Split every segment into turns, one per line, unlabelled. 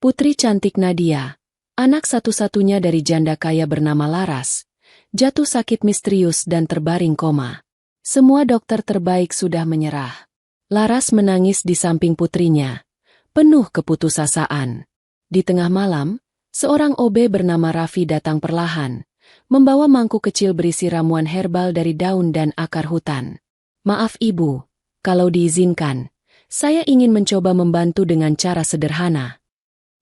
Putri cantik Nadia, anak satu-satunya dari janda kaya bernama Laras, jatuh sakit misterius dan terbaring koma. Semua dokter terbaik sudah menyerah. Laras menangis di samping putrinya, penuh keputusasaan. Di tengah malam, seorang OB bernama Raffi datang perlahan, membawa mangkuk kecil berisi ramuan herbal dari daun dan akar hutan. "Maaf Ibu, kalau diizinkan, saya ingin mencoba membantu dengan cara sederhana."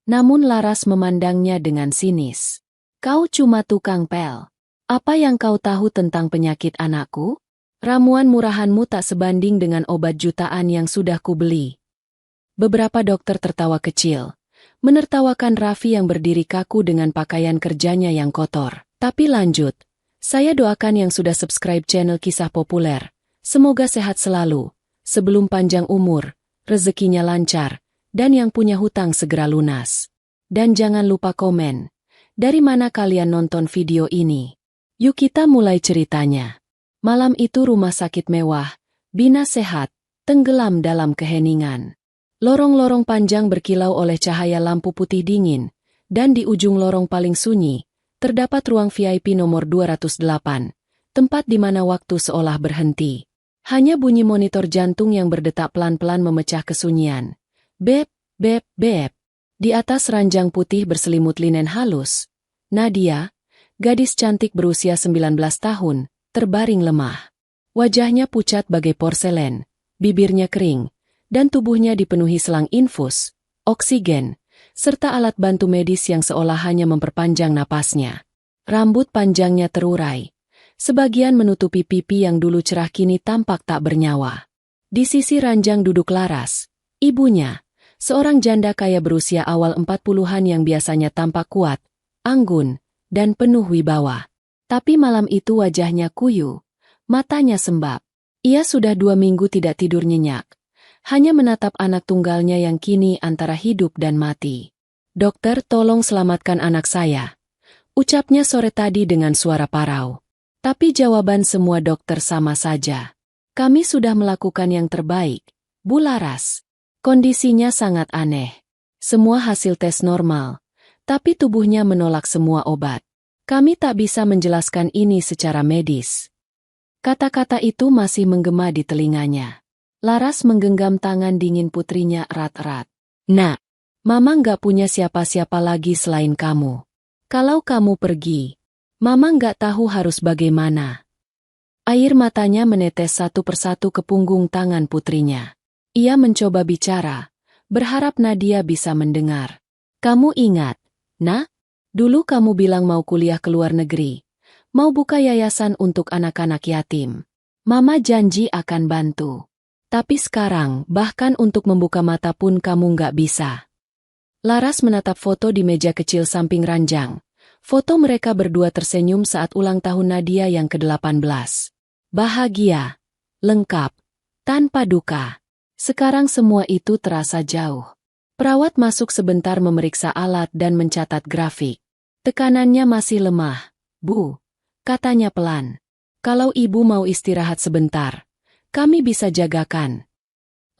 Namun Laras memandangnya dengan sinis. "Kau cuma tukang pel. Apa yang kau tahu tentang penyakit anakku? Ramuan murahanmu tak sebanding dengan obat jutaan yang sudah kubeli." Beberapa dokter tertawa kecil, menertawakan Raffi yang berdiri kaku dengan pakaian kerjanya yang kotor. "Tapi lanjut, saya doakan yang sudah subscribe channel Kisah Populer. Semoga sehat selalu, sebelum panjang umur, rezekinya lancar, dan yang punya hutang segera lunas. Dan jangan lupa komen, dari mana kalian nonton video ini. Yuk kita mulai ceritanya." Malam itu rumah sakit mewah, bina sehat, tenggelam dalam keheningan. Lorong-lorong panjang berkilau oleh cahaya lampu putih dingin, dan di ujung lorong paling sunyi, terdapat ruang VIP nomor 208, tempat di mana waktu seolah berhenti. Hanya bunyi monitor jantung yang berdetak pelan-pelan memecah kesunyian. Bep, bep, bep. Di atas ranjang putih berselimut linen halus, Nadia, gadis cantik berusia 19 tahun, terbaring lemah. Wajahnya pucat bagai porselen, bibirnya kering, dan tubuhnya dipenuhi selang infus, oksigen, serta alat bantu medis yang seolah hanya memperpanjang napasnya. Rambut panjangnya terurai, sebagian menutupi pipi yang dulu cerah kini tampak tak bernyawa. Di sisi ranjang duduk Laras, ibunya, seorang janda kaya berusia awal 40-an yang biasanya tampak kuat, anggun, dan penuh wibawa. Tapi malam itu wajahnya kuyu, matanya sembab. Ia sudah 2 minggu tidak tidur nyenyak, hanya menatap anak tunggalnya yang kini antara hidup dan mati. "Dokter, tolong selamatkan anak saya," ucapnya sore tadi dengan suara parau. Tapi jawaban semua dokter sama saja. "Kami sudah melakukan yang terbaik, Bu Laras." Kondisinya sangat aneh. Semua hasil tes normal, tapi tubuhnya menolak semua obat. "Kami tak bisa menjelaskan ini secara medis." Kata-kata itu masih menggema di telinganya. Laras menggenggam tangan dingin putrinya erat-erat. "Nak, Mama nggak punya siapa-siapa lagi selain kamu. Kalau kamu pergi, Mama nggak tahu harus bagaimana." Air matanya menetes satu persatu ke punggung tangan putrinya. Ia mencoba bicara, berharap Nadia bisa mendengar. "Kamu ingat, Nak? Dulu kamu bilang mau kuliah ke luar negeri, mau buka yayasan untuk anak-anak yatim. Mama janji akan bantu. Tapi sekarang, bahkan untuk membuka mata pun kamu nggak bisa." Laras menatap foto di meja kecil samping ranjang. Foto mereka berdua tersenyum saat ulang tahun Nadia yang ke-18. Bahagia, lengkap, tanpa duka. Sekarang semua itu terasa jauh. Perawat masuk sebentar memeriksa alat dan mencatat grafik. "Tekanannya masih lemah, Bu," katanya pelan. "Kalau Ibu mau istirahat sebentar, kami bisa jagakan."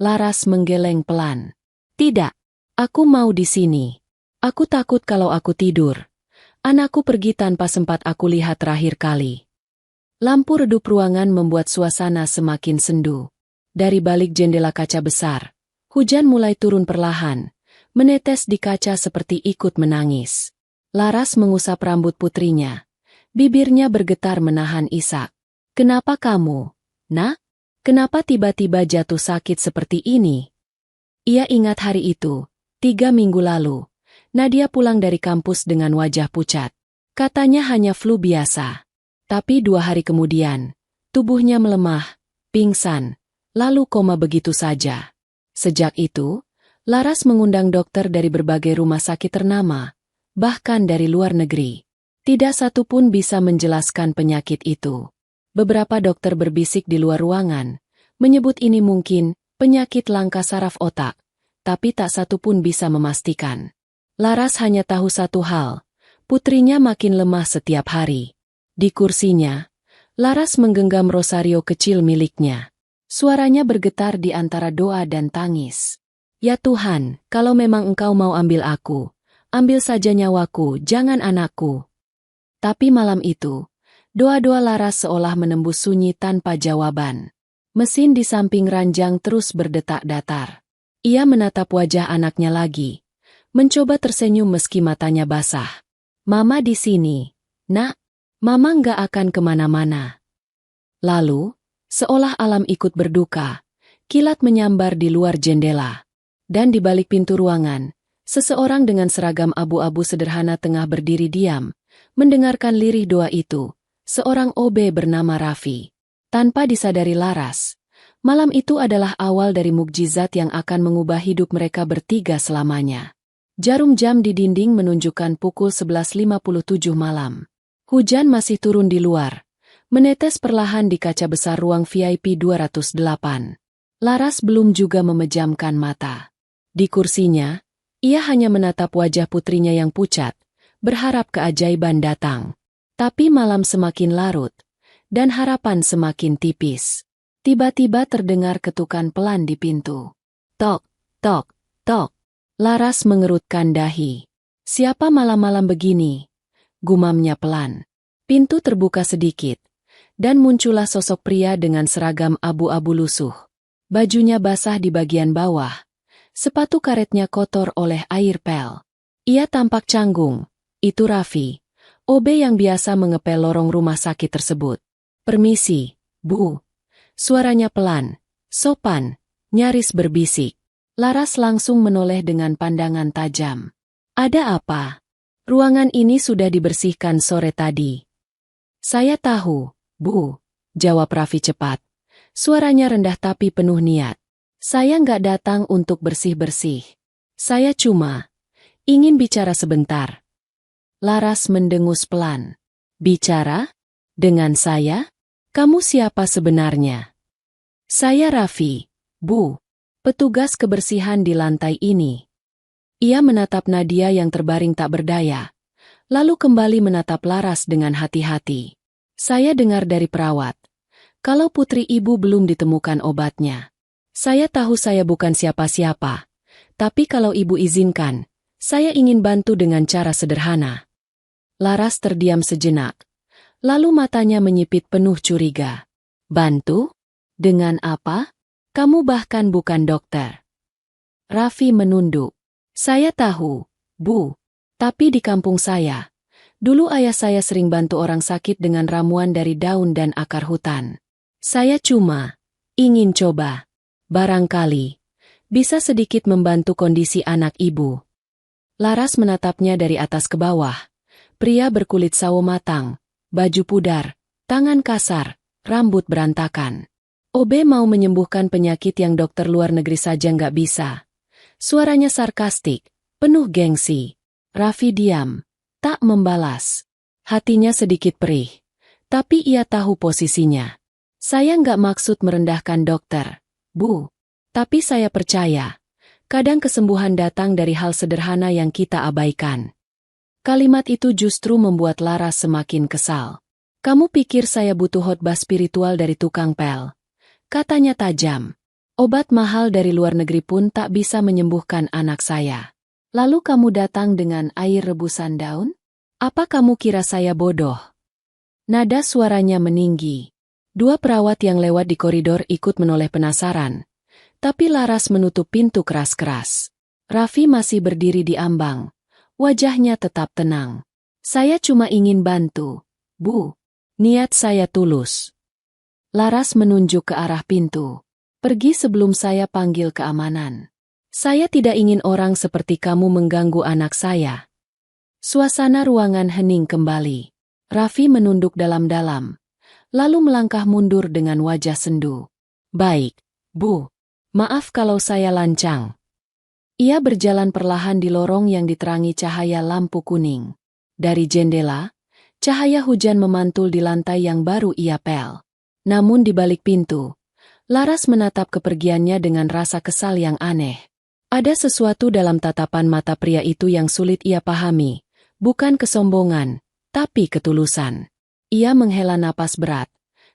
Laras menggeleng pelan. "Tidak, aku mau di sini. Aku takut kalau aku tidur, anakku pergi tanpa sempat aku lihat terakhir kali." Lampu redup ruangan membuat suasana semakin sendu. Dari balik jendela kaca besar, hujan mulai turun perlahan, menetes di kaca seperti ikut menangis. Laras mengusap rambut putrinya. Bibirnya bergetar menahan isak. "Kenapa kamu, Nak? Kenapa tiba-tiba jatuh sakit seperti ini?" Ia ingat hari itu, 3 minggu lalu. Nadia pulang dari kampus dengan wajah pucat. Katanya hanya flu biasa. Tapi 2 hari kemudian, tubuhnya melemah, pingsan, lalu koma begitu saja. Sejak itu, Laras mengundang dokter dari berbagai rumah sakit ternama, bahkan dari luar negeri. Tidak satu pun bisa menjelaskan penyakit itu. Beberapa dokter berbisik di luar ruangan, menyebut ini mungkin penyakit langka saraf otak, tapi tak satu pun bisa memastikan. Laras hanya tahu satu hal, putrinya makin lemah setiap hari. Di kursinya, Laras menggenggam rosario kecil miliknya. Suaranya bergetar di antara doa dan tangis. Ya Tuhan, kalau memang Engkau mau ambil aku, ambil saja nyawaku, jangan anakku. Tapi malam itu, doa-doa Laras seolah menembus sunyi tanpa jawaban. Mesin di samping ranjang terus berdetak datar. Ia menatap wajah anaknya lagi, mencoba tersenyum meski matanya basah. Mama di sini, Nak. Mama nggak akan kemana-mana. Lalu, seolah alam ikut berduka, kilat menyambar di luar jendela. Dan di balik pintu ruangan, seseorang dengan seragam abu-abu sederhana tengah berdiri diam, mendengarkan lirih doa itu, seorang OB bernama Raffi. Tanpa disadari Laras, malam itu adalah awal dari mukjizat yang akan mengubah hidup mereka bertiga selamanya. Jarum jam di dinding menunjukkan pukul 11.57 malam. Hujan masih turun di luar, menetes perlahan di kaca besar ruang VIP 208. Laras belum juga memejamkan mata. Di kursinya, ia hanya menatap wajah putrinya yang pucat, berharap keajaiban datang. Tapi malam semakin larut, dan harapan semakin tipis. Tiba-tiba terdengar ketukan pelan di pintu. Tok, tok, tok. Laras mengerutkan dahi. Siapa malam-malam begini? Gumamnya pelan. Pintu terbuka sedikit, dan muncullah sosok pria dengan seragam abu-abu lusuh. Bajunya basah di bagian bawah, sepatu karetnya kotor oleh air pel. Ia tampak canggung. Itu Raffi, OB yang biasa mengepel lorong rumah sakit tersebut. Permisi, Bu. Suaranya pelan, sopan, nyaris berbisik. Laras langsung menoleh dengan pandangan tajam. Ada apa? Ruangan ini sudah dibersihkan sore tadi. Saya tahu, Bu. Jawab Raffi cepat. Suaranya rendah tapi penuh niat. Saya nggak datang untuk bersih-bersih. Saya cuma ingin bicara sebentar. Laras mendengus pelan. Bicara? Dengan saya? Kamu siapa sebenarnya? Saya Raffi, Bu. Petugas kebersihan di lantai ini. Ia menatap Nadia yang terbaring tak berdaya, lalu kembali menatap Laras dengan hati-hati. Saya dengar dari perawat, kalau putri ibu belum ditemukan obatnya. Saya tahu saya bukan siapa-siapa, tapi kalau ibu izinkan, saya ingin bantu dengan cara sederhana. Laras terdiam sejenak, lalu matanya menyipit penuh curiga. Bantu? Dengan apa? Kamu bahkan bukan dokter. Raffi menunduk. Saya tahu, Bu. Tapi di kampung saya, dulu ayah saya sering bantu orang sakit dengan ramuan dari daun dan akar hutan. Saya cuma ingin coba. Barangkali bisa sedikit membantu kondisi anak ibu. Laras menatapnya dari atas ke bawah. Pria berkulit sawo matang, baju pudar, tangan kasar, rambut berantakan. OB mau menyembuhkan penyakit yang dokter luar negeri saja nggak bisa. Suaranya sarkastik, penuh gengsi. Raffi diam, tak membalas. Hatinya sedikit perih, tapi ia tahu posisinya. Saya nggak maksud merendahkan dokter, Bu. Tapi saya percaya, kadang kesembuhan datang dari hal sederhana yang kita abaikan. Kalimat itu justru membuat Laras semakin kesal. Kamu pikir saya butuh khotbah spiritual dari tukang pel? Katanya tajam. Obat mahal dari luar negeri pun tak bisa menyembuhkan anak saya. Lalu kamu datang dengan air rebusan daun? Apa kamu kira saya bodoh? Nada suaranya meninggi. Dua perawat yang lewat di koridor ikut menoleh penasaran. Tapi Laras menutup pintu keras-keras. Raffi masih berdiri di ambang. Wajahnya tetap tenang. Saya cuma ingin bantu, Bu. Niat saya tulus. Laras menunjuk ke arah pintu. Pergi sebelum saya panggil keamanan. Saya tidak ingin orang seperti kamu mengganggu anak saya. Suasana ruangan hening kembali. Raffi menunduk dalam-dalam, lalu melangkah mundur dengan wajah sendu. Baik, Bu. Maaf kalau saya lancang. Ia berjalan perlahan di lorong yang diterangi cahaya lampu kuning. Dari jendela, cahaya hujan memantul di lantai yang baru ia pel. Namun di balik pintu, Laras menatap kepergiannya dengan rasa kesal yang aneh. Ada sesuatu dalam tatapan mata pria itu yang sulit ia pahami, bukan kesombongan, tapi ketulusan. Ia menghela napas berat,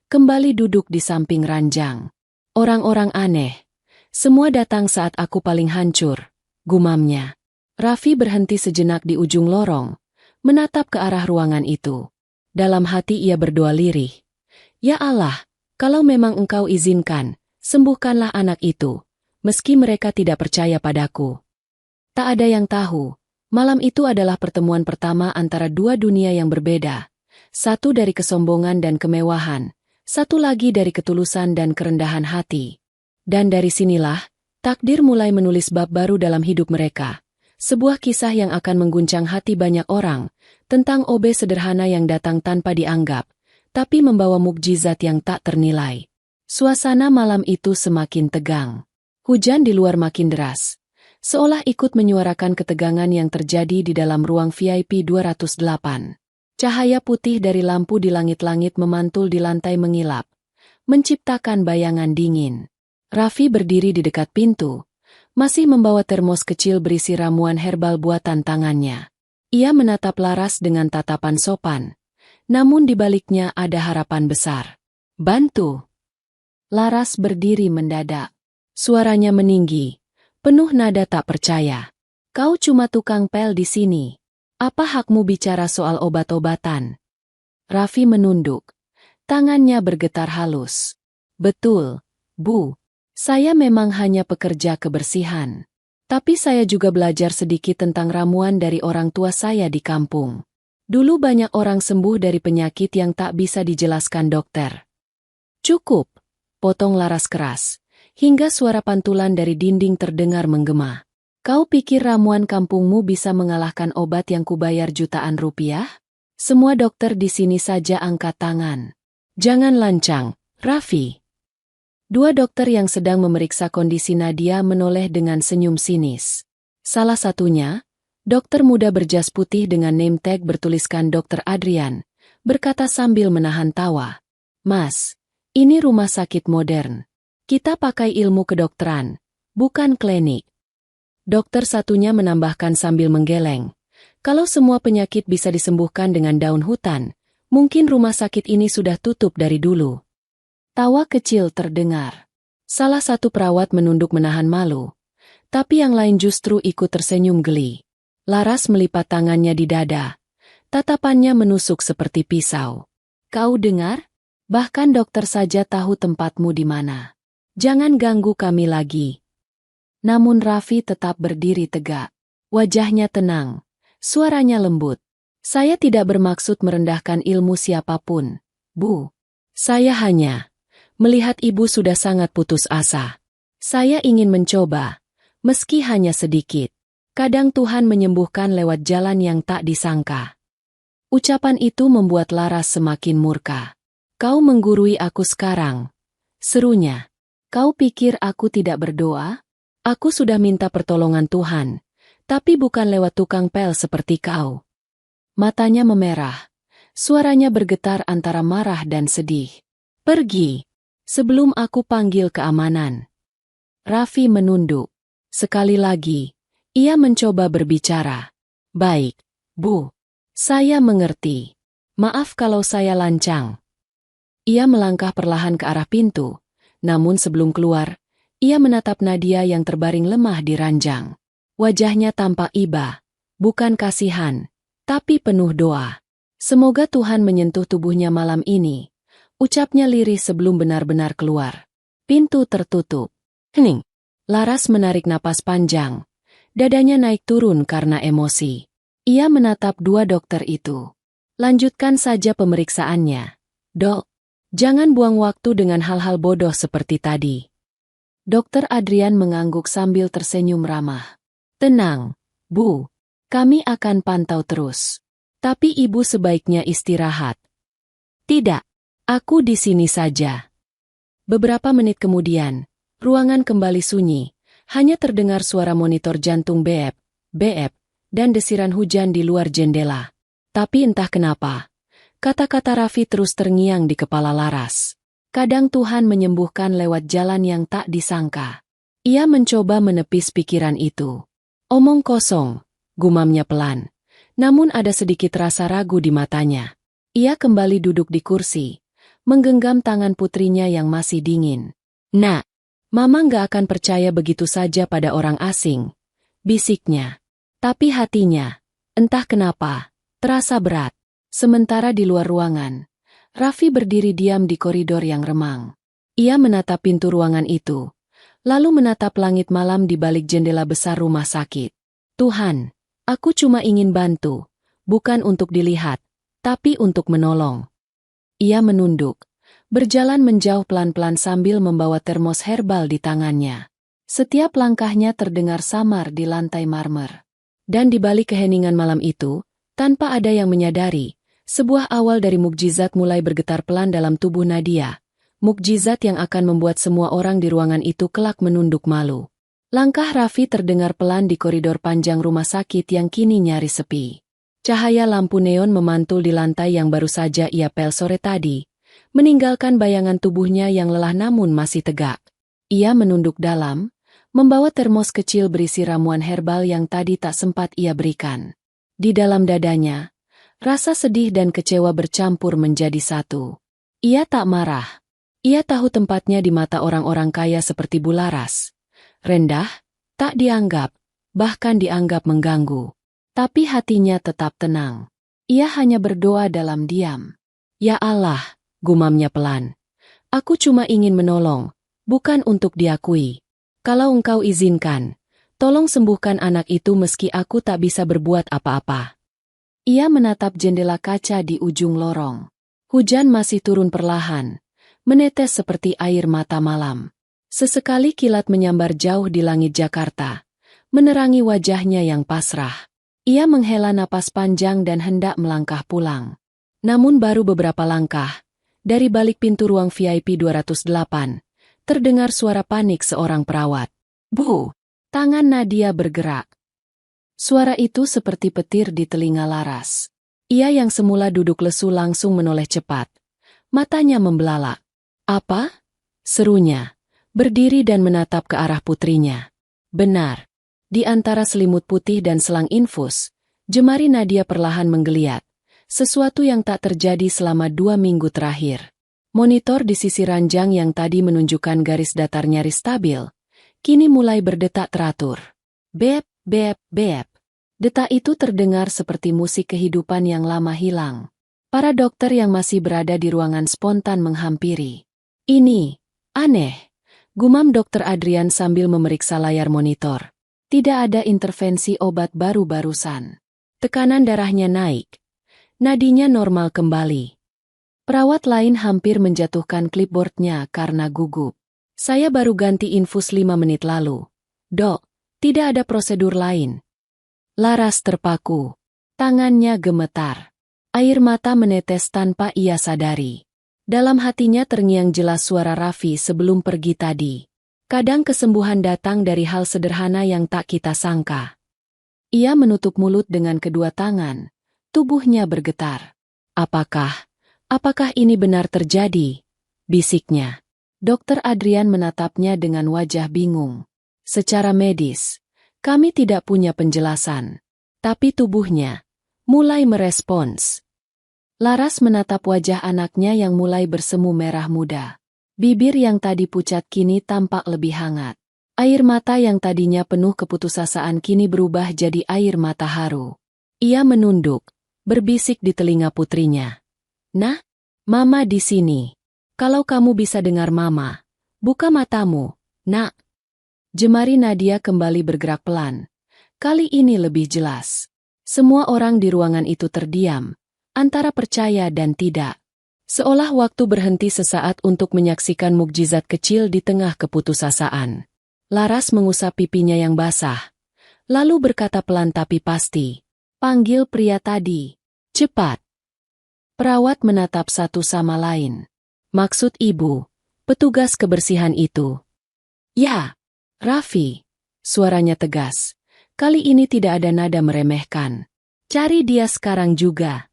kembali duduk di samping ranjang. Orang-orang aneh, Semua datang saat aku paling hancur, gumamnya. Raffi berhenti sejenak di ujung lorong, menatap ke arah ruangan itu. Dalam hati ia berdoa lirih. Ya Allah, kalau memang Engkau izinkan, sembuhkanlah anak itu, meski mereka tidak percaya padaku. Tak ada yang tahu, malam itu adalah pertemuan pertama antara dua dunia yang berbeda. Satu dari kesombongan dan kemewahan, satu lagi dari ketulusan dan kerendahan hati. Dan dari sinilah, takdir mulai menulis bab baru dalam hidup mereka. Sebuah kisah yang akan mengguncang hati banyak orang, tentang OB sederhana yang datang tanpa dianggap, tapi membawa mukjizat yang tak ternilai. Suasana malam itu semakin tegang. Hujan di luar makin deras, seolah ikut menyuarakan ketegangan yang terjadi di dalam ruang VIP 208. Cahaya putih dari lampu di langit-langit memantul di lantai mengilap, menciptakan bayangan dingin. Raffi berdiri di dekat pintu, masih membawa termos kecil berisi ramuan herbal buatan tangannya. Ia menatap Laras dengan tatapan sopan, namun di baliknya ada harapan besar. Bantu. Laras berdiri mendadak. Suaranya meninggi, penuh nada tak percaya. Kau cuma tukang pel di sini. Apa hakmu bicara soal obat-obatan? Raffi menunduk. Tangannya bergetar halus. Betul, Bu. Saya memang hanya pekerja kebersihan. Tapi saya juga belajar sedikit tentang ramuan dari orang tua saya di kampung. Dulu banyak orang sembuh dari penyakit yang tak bisa dijelaskan dokter. Cukup, potong Laras keras, hingga suara pantulan dari dinding terdengar menggema. Kau pikir ramuan kampungmu bisa mengalahkan obat yang kubayar jutaan rupiah? Semua dokter di sini saja angkat tangan. Jangan lancang, Raffi. Dua dokter yang sedang memeriksa kondisi Nadia menoleh dengan senyum sinis. Salah satunya, dokter muda berjas putih dengan name tag bertuliskan Dr. Adrian, berkata sambil menahan tawa. Mas, ini rumah sakit modern. Kita pakai ilmu kedokteran, bukan klinik. Dokter satunya menambahkan sambil menggeleng. Kalau semua penyakit bisa disembuhkan dengan daun hutan, mungkin rumah sakit ini sudah tutup dari dulu. Tawa kecil terdengar. Salah satu perawat menunduk menahan malu, tapi yang lain justru ikut tersenyum geli. Laras melipat tangannya di dada. Tatapannya menusuk seperti pisau. Kau dengar? Bahkan dokter saja tahu tempatmu di mana. Jangan ganggu kami lagi. Namun Raffi tetap berdiri tegak. Wajahnya tenang. Suaranya lembut. Saya tidak bermaksud merendahkan ilmu siapapun, Bu. Saya hanya melihat ibu sudah sangat putus asa. Saya ingin mencoba, meski hanya sedikit. Kadang Tuhan menyembuhkan lewat jalan yang tak disangka. Ucapan itu membuat Laras semakin murka. Kau menggurui aku sekarang, serunya. Kau pikir aku tidak berdoa? Aku sudah minta pertolongan Tuhan, tapi bukan lewat tukang pel seperti kau. Matanya memerah, suaranya bergetar antara marah dan sedih. Pergi, sebelum aku panggil keamanan. Raffi menunduk. Sekali lagi, ia mencoba berbicara. Baik, Bu. Saya mengerti. Maaf kalau saya lancang. Ia melangkah perlahan ke arah pintu, namun sebelum keluar, ia menatap Nadia yang terbaring lemah di ranjang. Wajahnya tampak iba, bukan kasihan, tapi penuh doa. Semoga Tuhan menyentuh tubuhnya malam ini. Ucapnya lirih sebelum benar-benar keluar. Pintu tertutup. Hening. Laras menarik napas panjang. Dadanya naik turun karena emosi. Ia menatap dua dokter itu. Lanjutkan saja pemeriksaannya. Dok, jangan buang waktu dengan hal-hal bodoh seperti tadi. Dokter Adrian mengangguk sambil tersenyum ramah. Tenang, Bu. Kami akan pantau terus. Tapi ibu sebaiknya istirahat. Tidak. Aku di sini saja. Beberapa menit kemudian, ruangan kembali sunyi, hanya terdengar suara monitor jantung beep, beep, dan desiran hujan di luar jendela. Tapi entah kenapa, kata-kata Raffi terus terngiang di kepala Laras. Kadang Tuhan menyembuhkan lewat jalan yang tak disangka. Ia mencoba menepis pikiran itu. Omong kosong, gumamnya pelan. Namun ada sedikit rasa ragu di matanya. Ia kembali duduk di kursi, menggenggam tangan putrinya yang masih dingin. Nak, Mama nggak akan percaya begitu saja pada orang asing, bisiknya. Tapi hatinya, entah kenapa, terasa berat. Sementara di luar ruangan, Raffi berdiri diam di koridor yang remang. Ia menatap pintu ruangan itu, lalu menatap langit malam di balik jendela besar rumah sakit. Tuhan, aku cuma ingin bantu, bukan untuk dilihat, tapi untuk menolong. Ia menunduk, berjalan menjauh pelan-pelan sambil membawa termos herbal di tangannya. Setiap langkahnya terdengar samar di lantai marmer. Dan di balik keheningan malam itu, tanpa ada yang menyadari, sebuah awal dari mukjizat mulai bergetar pelan dalam tubuh Nadia. Mukjizat yang akan membuat semua orang di ruangan itu kelak menunduk malu. Langkah Raffi terdengar pelan di koridor panjang rumah sakit yang kini nyaris sepi. Cahaya lampu neon memantul di lantai yang baru saja ia pel sore tadi, meninggalkan bayangan tubuhnya yang lelah namun masih tegak. Ia menunduk dalam, membawa termos kecil berisi ramuan herbal yang tadi tak sempat ia berikan. Di dalam dadanya, rasa sedih dan kecewa bercampur menjadi satu. Ia tak marah. Ia tahu tempatnya di mata orang-orang kaya seperti Bularas. Rendah, tak dianggap, bahkan dianggap mengganggu. Tapi hatinya tetap tenang. Ia hanya berdoa dalam diam. Ya Allah, gumamnya pelan. Aku cuma ingin menolong, bukan untuk diakui. Kalau engkau izinkan, tolong sembuhkan anak itu meski aku tak bisa berbuat apa-apa. Ia menatap jendela kaca di ujung lorong. Hujan masih turun perlahan, menetes seperti air mata malam. Sesekali kilat menyambar jauh di langit Jakarta, menerangi wajahnya yang pasrah. Ia menghela napas panjang dan hendak melangkah pulang. Namun baru beberapa langkah, dari balik pintu ruang VIP 208, terdengar suara panik seorang perawat. Bu! Tangan Nadia bergerak. Suara itu seperti petir di telinga Laras. Ia yang semula duduk lesu langsung menoleh cepat. Matanya membelalak. Apa? Serunya. Berdiri dan menatap ke arah putrinya. Benar. Di antara selimut putih dan selang infus, jemari Nadia perlahan menggeliat. Sesuatu yang tak terjadi selama 2 minggu terakhir. Monitor di sisi ranjang yang tadi menunjukkan garis datar nyaris stabil, kini mulai berdetak teratur. Bep, bep, bep. Detak itu terdengar seperti musik kehidupan yang lama hilang. Para dokter yang masih berada di ruangan spontan menghampiri. Ini, aneh. Gumam Dr. Adrian sambil memeriksa layar monitor. Tidak ada intervensi obat baru barusan. Tekanan darahnya naik. Nadinya normal kembali. Perawat lain hampir menjatuhkan clipboardnya karena gugup. Saya baru ganti infus 5 menit lalu. Dok, tidak ada prosedur lain. Laras terpaku. Tangannya gemetar. Air mata menetes tanpa ia sadari. Dalam hatinya terngiang jelas suara Raffi sebelum pergi tadi. Kadang kesembuhan datang dari hal sederhana yang tak kita sangka. Ia menutup mulut dengan kedua tangan. Tubuhnya bergetar. Apakah ini benar terjadi? Bisiknya. Dr. Adrian menatapnya dengan wajah bingung. Secara medis, kami tidak punya penjelasan. Tapi tubuhnya mulai merespons. Laras menatap wajah anaknya yang mulai bersemu merah muda. Bibir yang tadi pucat kini tampak lebih hangat. Air mata yang tadinya penuh keputusasaan kini berubah jadi air mata haru. Ia menunduk, berbisik di telinga putrinya. Nah, Mama di sini. Kalau kamu bisa dengar Mama, buka matamu, nak. Jemari Nadia kembali bergerak pelan. Kali ini lebih jelas. Semua orang di ruangan itu terdiam, antara percaya dan tidak. Seolah waktu berhenti sesaat untuk menyaksikan mukjizat kecil di tengah keputusasaan. Laras mengusap pipinya yang basah, lalu berkata pelan tapi pasti, "Panggil pria tadi. Cepat." Perawat menatap satu sama lain. Maksud ibu, petugas kebersihan itu. Ya, Raffi. Suaranya tegas. Kali ini tidak ada nada meremehkan. Cari dia sekarang juga.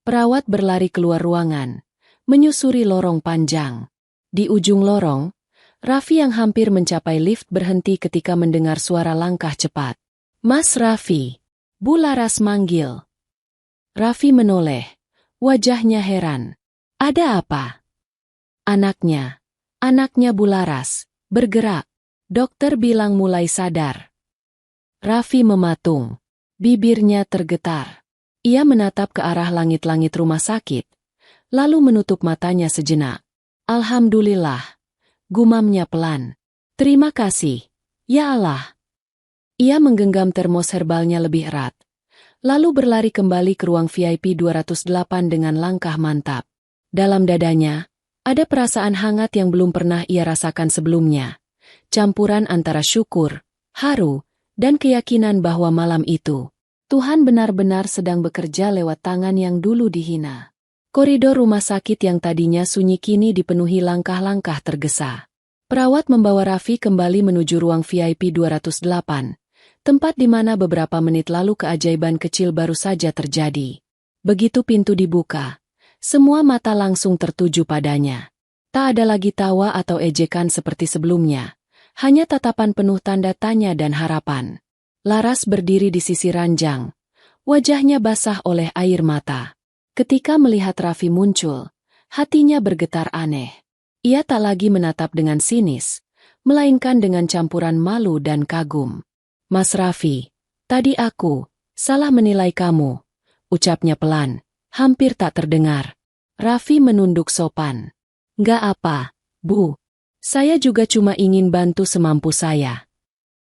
Perawat berlari keluar ruangan, menyusuri lorong panjang. Di ujung lorong, Raffi yang hampir mencapai lift berhenti ketika mendengar suara langkah cepat. Mas Raffi, Bu Laras manggil. Raffi menoleh, wajahnya heran. Ada apa? Anaknya Bu Laras, Bergerak. Dokter bilang mulai sadar. Raffi mematung. Bibirnya tergetar. Ia menatap ke arah langit-langit rumah sakit, lalu menutup matanya sejenak. Alhamdulillah. Gumamnya pelan. Terima kasih. Ya Allah. Ia menggenggam termos herbalnya lebih erat, lalu berlari kembali ke ruang VIP 208 dengan langkah mantap. Dalam dadanya, ada perasaan hangat yang belum pernah ia rasakan sebelumnya. Campuran antara syukur, haru, dan keyakinan bahwa malam itu, Tuhan benar-benar sedang bekerja lewat tangan yang dulu dihina. Koridor rumah sakit yang tadinya sunyi kini dipenuhi langkah-langkah tergesa. Perawat membawa Raffi kembali menuju ruang VIP 208, tempat di mana beberapa menit lalu keajaiban kecil baru saja terjadi. Begitu pintu dibuka, semua mata langsung tertuju padanya. Tak ada lagi tawa atau ejekan seperti sebelumnya, hanya tatapan penuh tanda tanya dan harapan. Laras berdiri di sisi ranjang, wajahnya basah oleh air mata. Ketika melihat Raffi muncul, hatinya bergetar aneh. Ia tak lagi menatap dengan sinis, melainkan dengan campuran malu dan kagum. Mas Raffi, tadi aku salah menilai kamu, ucapnya pelan, hampir tak terdengar. Raffi menunduk sopan. Nggak apa, Bu. Saya juga cuma ingin bantu semampu saya.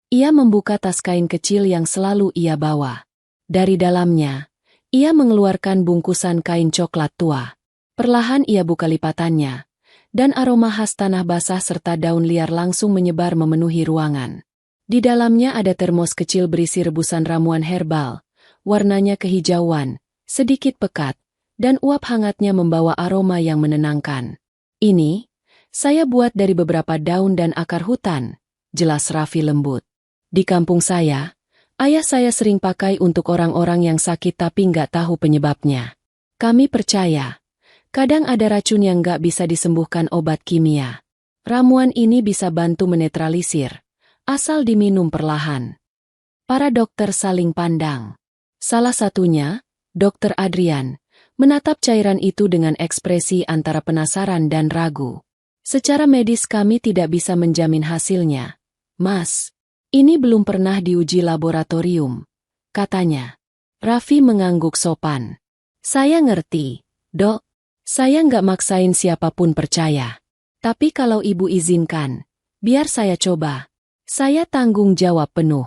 Ia membuka tas kain kecil yang selalu ia bawa. Dari dalamnya, ia mengeluarkan bungkusan kain coklat tua. Perlahan ia buka lipatannya, dan aroma khas tanah basah serta daun liar langsung menyebar memenuhi ruangan. Di dalamnya ada termos kecil berisi rebusan ramuan herbal, warnanya kehijauan, sedikit pekat, dan uap hangatnya membawa aroma yang menenangkan. Ini, saya buat dari beberapa daun dan akar hutan, jelas Raffi lembut. Di kampung saya, ayah saya sering pakai untuk orang-orang yang sakit tapi nggak tahu penyebabnya. Kami percaya, kadang ada racun yang nggak bisa disembuhkan obat kimia. Ramuan ini bisa bantu menetralisir, asal diminum perlahan. Para dokter saling pandang. Salah satunya, Dr. Adrian, menatap cairan itu dengan ekspresi antara penasaran dan ragu. Secara medis kami tidak bisa menjamin hasilnya. Mas, ini belum pernah diuji laboratorium, katanya. Raffi mengangguk sopan. Saya ngerti, Dok. Saya nggak maksain siapapun percaya. Tapi kalau Ibu izinkan, biar saya coba. Saya tanggung jawab penuh.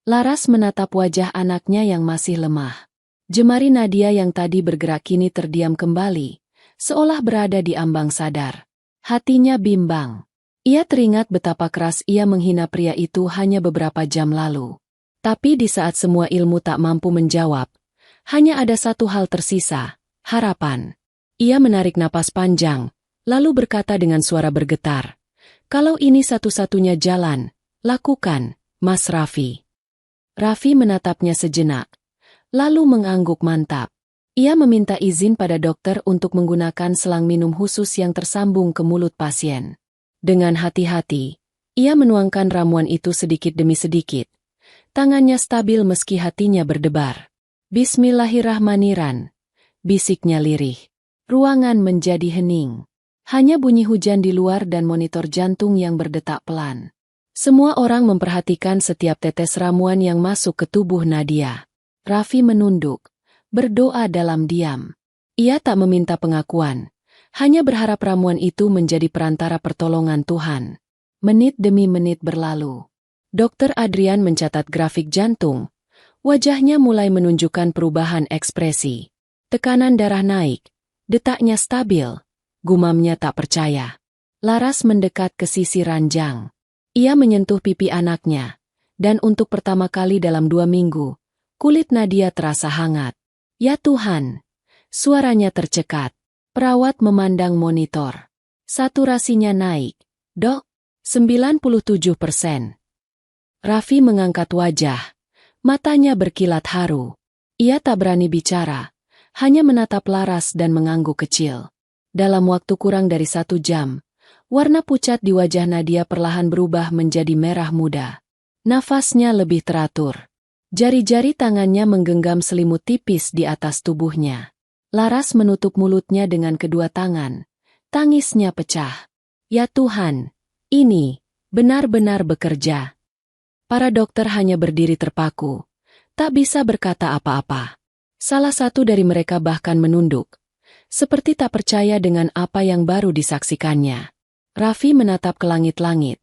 Laras menatap wajah anaknya yang masih lemah. Jemari Nadia yang tadi bergerak kini terdiam kembali, seolah berada di ambang sadar. Hatinya bimbang. Ia teringat betapa keras ia menghina pria itu hanya beberapa jam lalu. Tapi di saat semua ilmu tak mampu menjawab, hanya ada satu hal tersisa, harapan. Ia menarik napas panjang, lalu berkata dengan suara bergetar, "Kalau ini satu-satunya jalan, lakukan, Mas Raffi." Raffi menatapnya sejenak, lalu mengangguk mantap. Ia meminta izin pada dokter untuk menggunakan selang minum khusus yang tersambung ke mulut pasien. Dengan hati-hati, ia menuangkan ramuan itu sedikit demi sedikit. Tangannya stabil meski hatinya berdebar. Bismillahirrahmanirrahim, bisiknya lirih. Ruangan menjadi hening. Hanya bunyi hujan di luar dan monitor jantung yang berdetak pelan. Semua orang memperhatikan setiap tetes ramuan yang masuk ke tubuh Nadia. Raffi menunduk, berdoa dalam diam. Ia tak meminta pengakuan. Hanya berharap ramuan itu menjadi perantara pertolongan Tuhan. Menit demi menit berlalu. Dr. Adrian mencatat grafik jantung. Wajahnya mulai menunjukkan perubahan ekspresi. Tekanan darah naik. Detaknya stabil. Gumamnya tak percaya. Laras mendekat ke sisi ranjang. Ia menyentuh pipi anaknya. Dan untuk pertama kali dalam 2 minggu, kulit Nadia terasa hangat. Ya Tuhan! Suaranya tercekat. Perawat memandang monitor. Saturasinya naik. Dok, 97%. Raffi mengangkat wajah. Matanya berkilat haru. Ia tak berani bicara. Hanya menatap Laras dan mengangguk kecil. Dalam waktu kurang dari 1 jam, warna pucat di wajah Nadia perlahan berubah menjadi merah muda. Nafasnya lebih teratur. Jari-jari tangannya menggenggam selimut tipis di atas tubuhnya. Laras menutup mulutnya dengan kedua tangan. Tangisnya pecah. Ya Tuhan, ini Benar-benar bekerja. Para dokter hanya berdiri terpaku, tak bisa berkata apa-apa. Salah satu dari mereka bahkan menunduk, seperti tak percaya dengan apa yang baru disaksikannya. Raffi menatap ke langit-langit.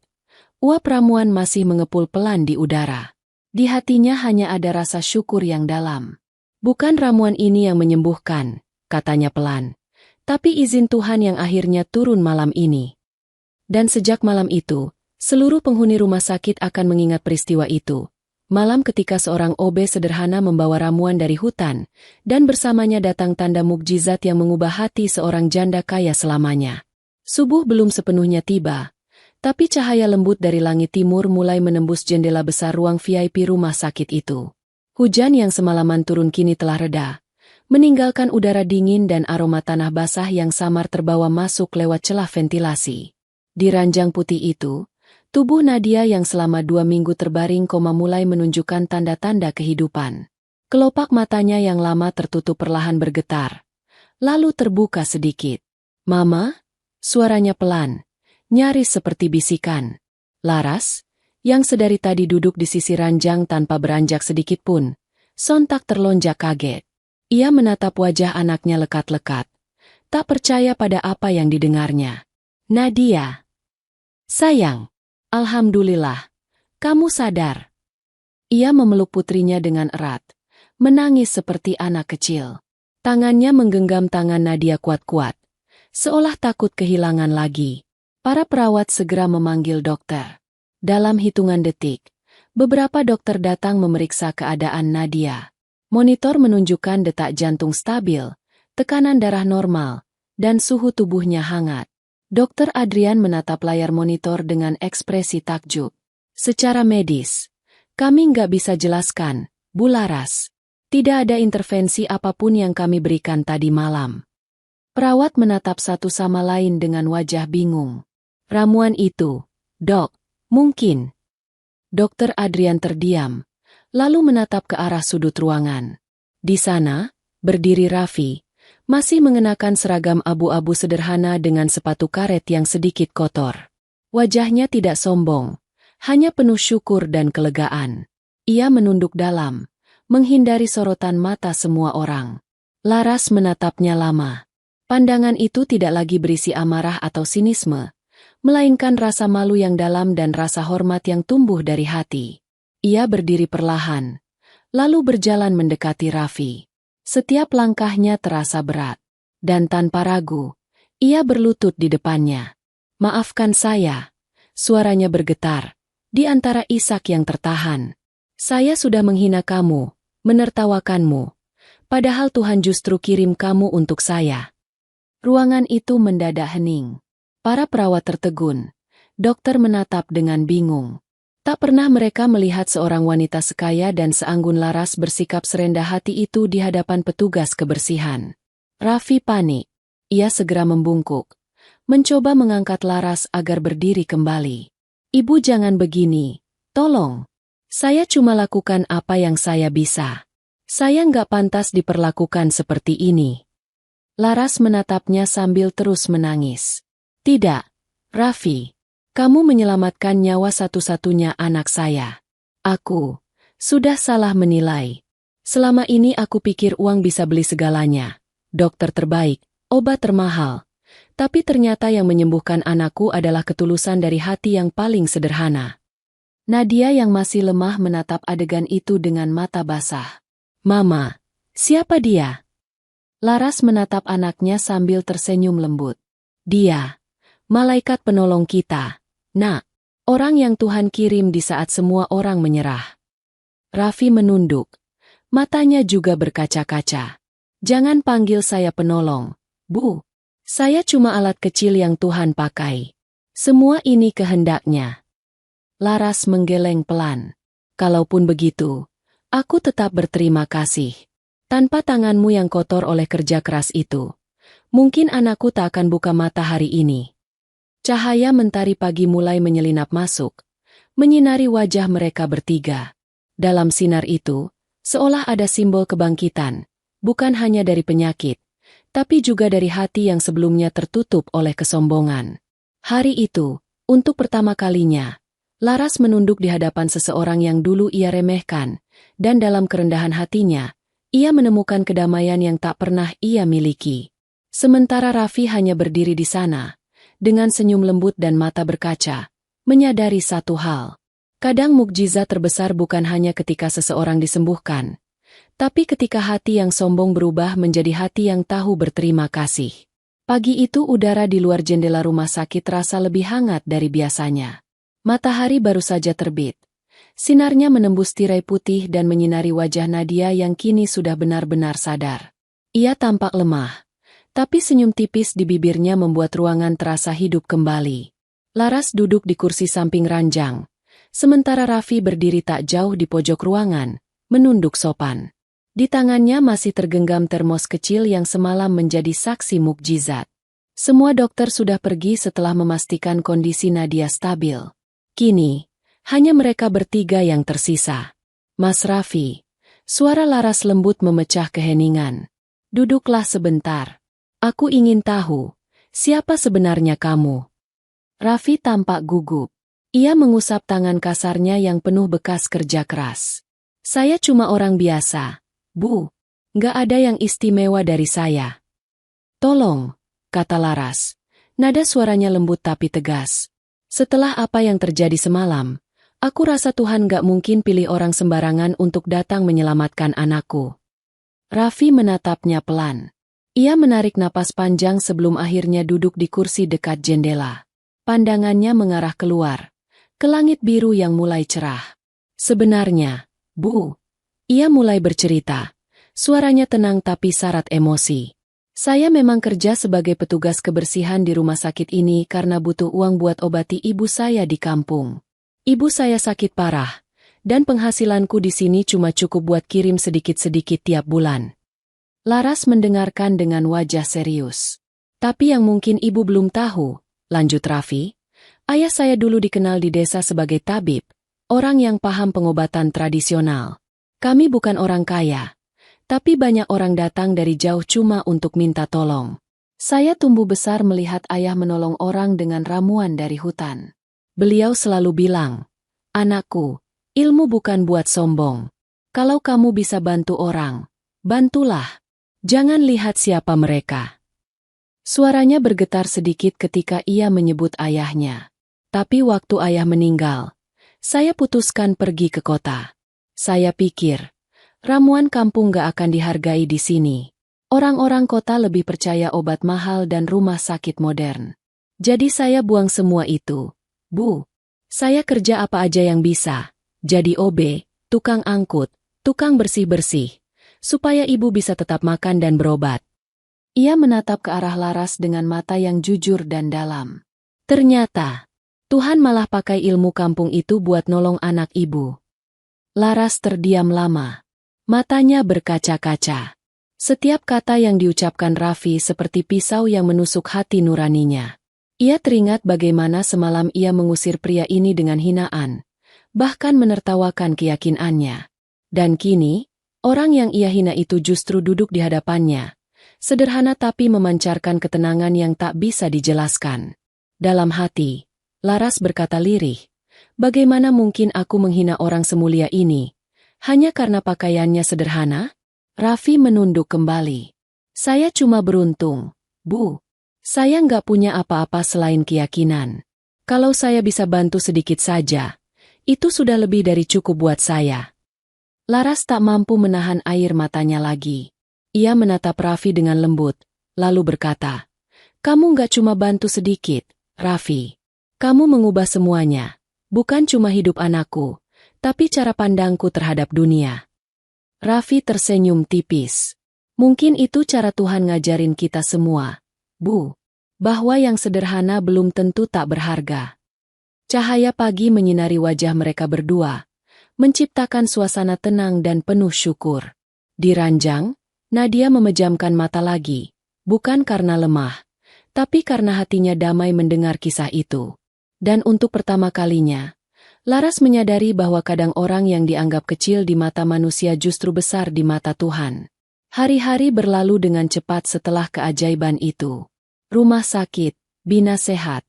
Uap ramuan masih mengepul pelan di udara. Di hatinya hanya ada rasa syukur yang dalam. Bukan ramuan ini yang menyembuhkan, katanya pelan, tapi izin Tuhan yang akhirnya turun malam ini. Dan sejak malam itu, seluruh penghuni rumah sakit akan mengingat peristiwa itu. Malam ketika seorang OB sederhana membawa ramuan dari hutan, dan bersamanya datang tanda mukjizat yang mengubah hati seorang janda kaya selamanya. Subuh belum sepenuhnya tiba, tapi cahaya lembut dari langit timur mulai menembus jendela besar ruang VIP rumah sakit itu. Hujan yang semalaman turun kini telah reda, meninggalkan udara dingin dan aroma tanah basah yang samar terbawa masuk lewat celah ventilasi. Di ranjang putih itu, tubuh Nadia yang selama 2 minggu terbaring koma mulai menunjukkan tanda-tanda kehidupan. Kelopak matanya yang lama tertutup perlahan bergetar, lalu terbuka sedikit. "Mama?" Suaranya pelan, nyaris seperti bisikan. Laras, yang sedari tadi duduk di sisi ranjang tanpa beranjak sedikit pun, sontak terlonjak kaget. Ia menatap wajah anaknya lekat-lekat, tak percaya pada apa yang didengarnya. "Nadia, sayang, alhamdulillah, kamu sadar." Ia memeluk putrinya dengan erat, menangis seperti anak kecil. Tangannya menggenggam tangan Nadia kuat-kuat, seolah takut kehilangan lagi. Para perawat segera memanggil dokter. Dalam hitungan detik, beberapa dokter datang memeriksa keadaan Nadia. Monitor menunjukkan detak jantung stabil, tekanan darah normal, dan suhu tubuhnya hangat. Dokter Adrian menatap layar monitor dengan ekspresi takjub. "Secara medis, kami nggak bisa jelaskan, Bu Laras. Tidak ada intervensi apapun yang kami berikan tadi malam." Perawat menatap satu sama lain dengan wajah bingung. "Ramuan itu, Dok, mungkin." Dokter Adrian terdiam, lalu menatap ke arah sudut ruangan. Di sana, berdiri Raffi, masih mengenakan seragam abu-abu sederhana dengan sepatu karet yang sedikit kotor. Wajahnya tidak sombong, hanya penuh syukur dan kelegaan. Ia menunduk dalam, menghindari sorotan mata semua orang. Laras menatapnya lama. Pandangan itu tidak lagi berisi amarah atau sinisme, melainkan rasa malu yang dalam dan rasa hormat yang tumbuh dari hati. Ia berdiri perlahan, lalu berjalan mendekati Raffi. Setiap langkahnya terasa berat, dan tanpa ragu, ia berlutut di depannya. "Maafkan saya," suaranya bergetar, di antara isak yang tertahan. "Saya sudah menghina kamu, menertawakanmu, padahal Tuhan justru kirim kamu untuk saya." Ruangan itu mendadak hening. Para perawat tertegun. Dokter menatap dengan bingung. Tak pernah mereka melihat seorang wanita sekaya dan seanggun Laras bersikap serendah hati itu di hadapan petugas kebersihan. Raffi panik. Ia segera membungkuk, mencoba mengangkat Laras agar berdiri kembali. "Ibu jangan begini, tolong. Saya cuma lakukan apa yang saya bisa. Saya nggak pantas diperlakukan seperti ini." Laras menatapnya sambil terus menangis. "Tidak, Raffi. Kamu menyelamatkan nyawa satu-satunya anak saya. Aku sudah salah menilai. Selama ini aku pikir uang bisa beli segalanya. Dokter terbaik, obat termahal. Tapi ternyata yang menyembuhkan anakku adalah ketulusan dari hati yang paling sederhana." Nadia yang masih lemah menatap adegan itu dengan mata basah. "Mama, siapa dia?" Laras menatap anaknya sambil tersenyum lembut. "Dia, malaikat penolong kita, Nak. Orang yang Tuhan kirim di saat semua orang menyerah." Raffi menunduk. Matanya juga berkaca-kaca. "Jangan panggil saya penolong, Bu. Saya cuma alat kecil yang Tuhan pakai. Semua ini kehendaknya." Laras menggeleng pelan. "Kalaupun begitu, aku tetap berterima kasih. Tanpa tanganmu yang kotor oleh kerja keras itu, mungkin anakku tak akan buka mata hari ini." Cahaya mentari pagi mulai menyelinap masuk, menyinari wajah mereka bertiga. Dalam sinar itu, seolah ada simbol kebangkitan, bukan hanya dari penyakit, tapi juga dari hati yang sebelumnya tertutup oleh kesombongan. Hari itu, untuk pertama kalinya, Laras menunduk di hadapan seseorang yang dulu ia remehkan, dan dalam kerendahan hatinya, ia menemukan kedamaian yang tak pernah ia miliki. Sementara Raffi hanya berdiri di sana, dengan senyum lembut dan mata berkaca, menyadari satu hal. Kadang mukjizat terbesar bukan hanya ketika seseorang disembuhkan, tapi ketika hati yang sombong berubah menjadi hati yang tahu berterima kasih. Pagi itu udara di luar jendela rumah sakit terasa lebih hangat dari biasanya. Matahari baru saja terbit. Sinarnya menembus tirai putih dan menyinari wajah Nadia yang kini sudah benar-benar sadar. Ia tampak lemah, tapi senyum tipis di bibirnya membuat ruangan terasa hidup kembali. Laras duduk di kursi samping ranjang, sementara Raffi berdiri tak jauh di pojok ruangan, menunduk sopan. Di tangannya masih tergenggam termos kecil yang semalam menjadi saksi mukjizat. Semua dokter sudah pergi setelah memastikan kondisi Nadia stabil. Kini, hanya mereka bertiga yang tersisa. Mas Raffi, suara Laras lembut memecah keheningan. Duduklah sebentar. Aku ingin tahu, siapa sebenarnya kamu? Raffi tampak gugup. Ia mengusap tangan kasarnya yang penuh bekas kerja keras. Saya cuma orang biasa, Bu. Nggak ada yang istimewa dari saya. Tolong, kata Laras. Nada suaranya lembut tapi tegas. Setelah apa yang terjadi semalam, aku rasa Tuhan nggak mungkin pilih orang sembarangan untuk datang menyelamatkan anakku. Raffi menatapnya pelan. Ia menarik napas panjang sebelum akhirnya duduk di kursi dekat jendela. Pandangannya mengarah keluar, ke langit biru yang mulai cerah. Sebenarnya, Bu, ia mulai bercerita. Suaranya tenang tapi syarat emosi. Saya memang kerja sebagai petugas kebersihan di rumah sakit ini karena butuh uang buat obati ibu saya di kampung. Ibu saya sakit parah, dan penghasilanku di sini cuma cukup buat kirim sedikit-sedikit tiap bulan. Laras mendengarkan dengan wajah serius. Tapi yang mungkin ibu belum tahu, lanjut Raffi, ayah saya dulu dikenal di desa sebagai tabib, orang yang paham pengobatan tradisional. Kami bukan orang kaya, tapi banyak orang datang dari jauh cuma untuk minta tolong. Saya tumbuh besar melihat ayah menolong orang dengan ramuan dari hutan. Beliau selalu bilang, anakku, ilmu bukan buat sombong. Kalau kamu bisa bantu orang, bantulah. Jangan lihat siapa mereka. Suaranya bergetar sedikit ketika ia menyebut ayahnya. Tapi waktu ayah meninggal, saya putuskan pergi ke kota. Saya pikir, ramuan kampung gak akan dihargai di sini. Orang-orang kota lebih percaya obat mahal dan rumah sakit modern. Jadi saya buang semua itu. Bu, saya kerja apa aja yang bisa. Jadi OB, tukang angkut, tukang bersih-bersih. Supaya ibu bisa tetap makan dan berobat. Ia menatap ke arah Laras dengan mata yang jujur dan dalam. Ternyata, Tuhan malah pakai ilmu kampung itu buat nolong anak ibu. Laras terdiam lama. Matanya berkaca-kaca. Setiap kata yang diucapkan Raffi seperti pisau yang menusuk hati nuraninya. Ia teringat bagaimana semalam ia mengusir pria ini dengan hinaan, bahkan menertawakan keyakinannya. Dan kini, orang yang ia hina itu justru duduk di hadapannya. Sederhana tapi memancarkan ketenangan yang tak bisa dijelaskan. Dalam hati, Laras berkata lirih, bagaimana mungkin aku menghina orang semulia ini? Hanya karena pakaiannya sederhana? Raffi menunduk kembali. Saya cuma beruntung, Bu. Saya nggak punya apa-apa selain keyakinan. Kalau saya bisa bantu sedikit saja, itu sudah lebih dari cukup buat saya. Laras tak mampu menahan air matanya lagi. Ia menatap Raffi dengan lembut, lalu berkata, kamu nggak cuma bantu sedikit, Raffi. Kamu mengubah semuanya, bukan cuma hidup anakku, tapi cara pandangku terhadap dunia. Raffi tersenyum tipis. Mungkin itu cara Tuhan ngajarin kita semua, Bu, bahwa yang sederhana belum tentu tak berharga. Cahaya pagi menyinari wajah mereka berdua, menciptakan suasana tenang dan penuh syukur. Di ranjang, Nadia memejamkan mata lagi, bukan karena lemah, tapi karena hatinya damai mendengar kisah itu. Dan untuk pertama kalinya, Laras menyadari bahwa kadang orang yang dianggap kecil di mata manusia justru besar di mata Tuhan. Hari-hari berlalu dengan cepat setelah keajaiban itu. Rumah sakit, Bina Sehat,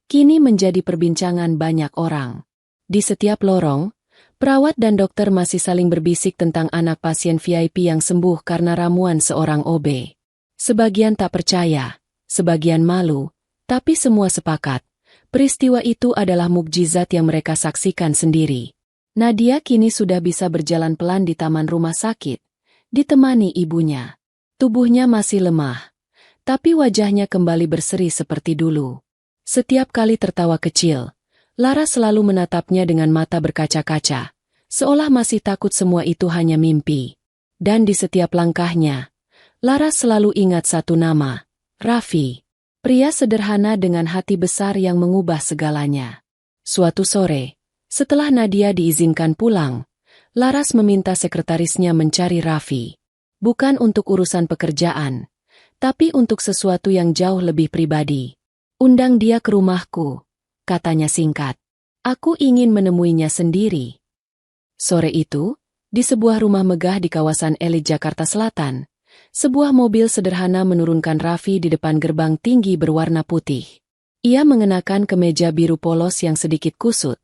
kini menjadi perbincangan banyak orang. Di setiap lorong, perawat dan dokter masih saling berbisik tentang anak pasien VIP yang sembuh karena ramuan seorang OB. Sebagian tak percaya, sebagian malu, tapi semua sepakat. Peristiwa itu adalah mukjizat yang mereka saksikan sendiri. Nadia kini sudah bisa berjalan pelan di taman rumah sakit, ditemani ibunya. Tubuhnya masih lemah, tapi wajahnya kembali berseri seperti dulu. Setiap kali tertawa kecil, Lara selalu menatapnya dengan mata berkaca-kaca, seolah masih takut semua itu hanya mimpi. Dan di setiap langkahnya, Lara selalu ingat satu nama, Raffi. Pria sederhana dengan hati besar yang mengubah segalanya. Suatu sore, setelah Nadia diizinkan pulang, Laras meminta sekretarisnya mencari Raffi. Bukan untuk urusan pekerjaan, tapi untuk sesuatu yang jauh lebih pribadi. Undang dia ke rumahku, katanya singkat. Aku ingin menemuinya sendiri. Sore itu, di sebuah rumah megah di kawasan elit Jakarta Selatan, sebuah mobil sederhana menurunkan Raffi di depan gerbang tinggi berwarna putih. Ia mengenakan kemeja biru polos yang sedikit kusut.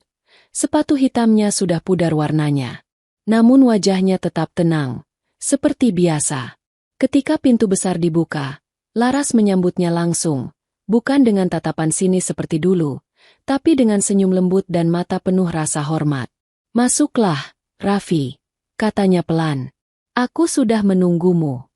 Sepatu hitamnya sudah pudar warnanya. Namun wajahnya tetap tenang, seperti biasa. Ketika pintu besar dibuka, Laras menyambutnya langsung, bukan dengan tatapan sinis seperti dulu, tapi dengan senyum lembut dan mata penuh rasa hormat. Masuklah, Raffi, katanya pelan. Aku sudah menunggumu.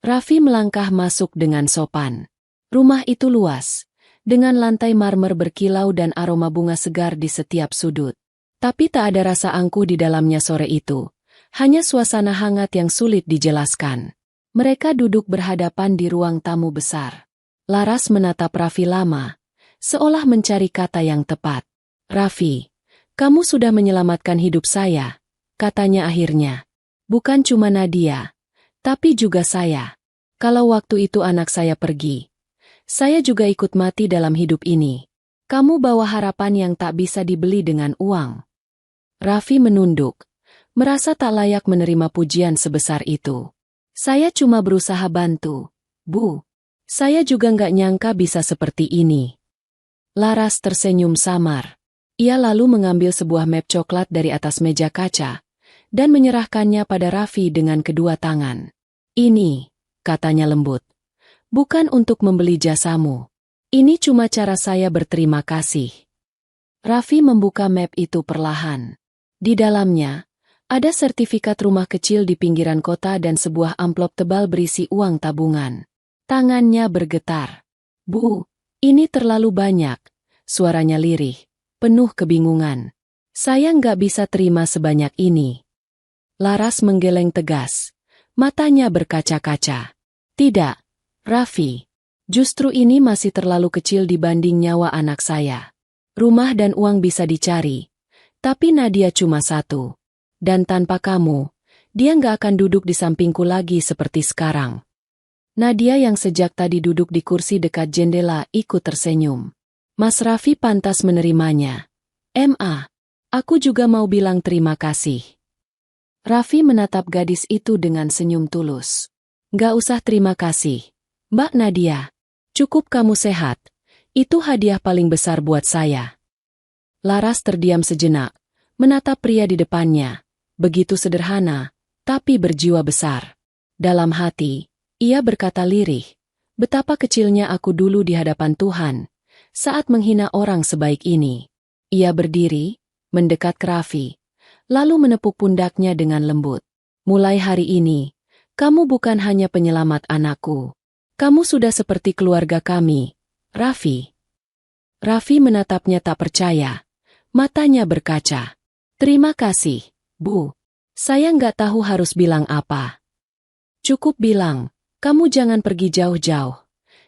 Raffi melangkah masuk dengan sopan. Rumah itu luas, dengan lantai marmer berkilau dan aroma bunga segar di setiap sudut. Tapi tak ada rasa angkuh di dalamnya sore itu, hanya suasana hangat yang sulit dijelaskan. Mereka duduk berhadapan di ruang tamu besar. Laras menatap Raffi lama, seolah mencari kata yang tepat. Raffi, kamu sudah menyelamatkan hidup saya, katanya akhirnya. Bukan cuma Nadia, tapi juga saya. Kalau waktu itu anak saya pergi, saya juga ikut mati dalam hidup ini. Kamu bawa harapan yang tak bisa dibeli dengan uang. Raffi menunduk, merasa tak layak menerima pujian sebesar itu. Saya cuma berusaha bantu, Bu. Saya juga nggak nyangka bisa seperti ini. Laras tersenyum samar. Ia lalu mengambil sebuah map coklat dari atas meja kaca dan menyerahkannya pada Raffi dengan kedua tangan. Ini, katanya lembut, bukan untuk membeli jasamu. Ini cuma cara saya berterima kasih. Raffi membuka map itu perlahan. Di dalamnya, ada sertifikat rumah kecil di pinggiran kota dan sebuah amplop tebal berisi uang tabungan. Tangannya bergetar. Bu, ini terlalu banyak. Suaranya lirih, penuh kebingungan. Saya nggak bisa terima sebanyak ini. Laras menggeleng tegas. Matanya berkaca-kaca. Tidak, Raffi. Justru ini masih terlalu kecil dibanding nyawa anak saya. Rumah dan uang bisa dicari. Tapi Nadia cuma satu. Dan tanpa kamu, dia nggak akan duduk di sampingku lagi seperti sekarang. Nadia yang sejak tadi duduk di kursi dekat jendela ikut tersenyum. Mas Raffi pantas menerimanya. Aku juga mau bilang terima kasih. Raffi menatap gadis itu dengan senyum tulus. Gak usah terima kasih, Mbak Nadia. Cukup kamu sehat. Itu hadiah paling besar buat saya. Laras terdiam sejenak, menatap pria di depannya. Begitu sederhana, tapi berjiwa besar. Dalam hati, ia berkata lirih, betapa kecilnya aku dulu di hadapan Tuhan, saat menghina orang sebaik ini. Ia berdiri, mendekat ke Raffi, lalu menepuk pundaknya dengan lembut. Mulai hari ini, kamu bukan hanya penyelamat anakku. Kamu sudah seperti keluarga kami, Raffi. Raffi menatapnya tak percaya. Matanya berkaca. Terima kasih, Bu. Saya nggak tahu harus bilang apa. Cukup bilang, kamu jangan pergi jauh-jauh.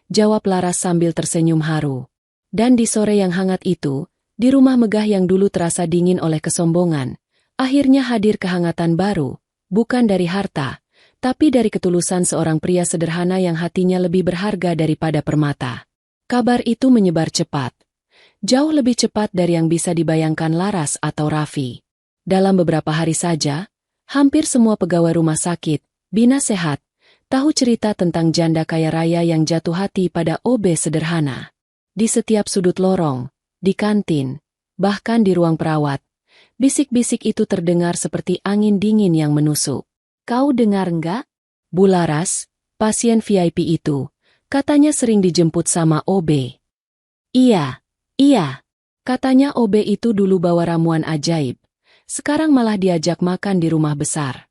Jawab Laras sambil tersenyum haru. Dan di sore yang hangat itu, di rumah megah yang dulu terasa dingin oleh kesombongan, akhirnya hadir kehangatan baru, bukan dari harta, tapi dari ketulusan seorang pria sederhana yang hatinya lebih berharga daripada permata. Kabar itu menyebar cepat. Jauh lebih cepat dari yang bisa dibayangkan Laras atau Raffi. Dalam beberapa hari saja, hampir semua pegawai rumah sakit, Bina Sehat, tahu cerita tentang janda kaya raya yang jatuh hati pada OB sederhana. Di setiap sudut lorong, di kantin, Bahkan di ruang perawat, bisik-bisik itu terdengar seperti angin dingin yang menusuk. Kau dengar enggak? Bu Laras, pasien VIP itu, katanya sering dijemput sama OB. Iya, iya. Katanya OB itu dulu bawa ramuan ajaib. Sekarang malah diajak makan di rumah besar.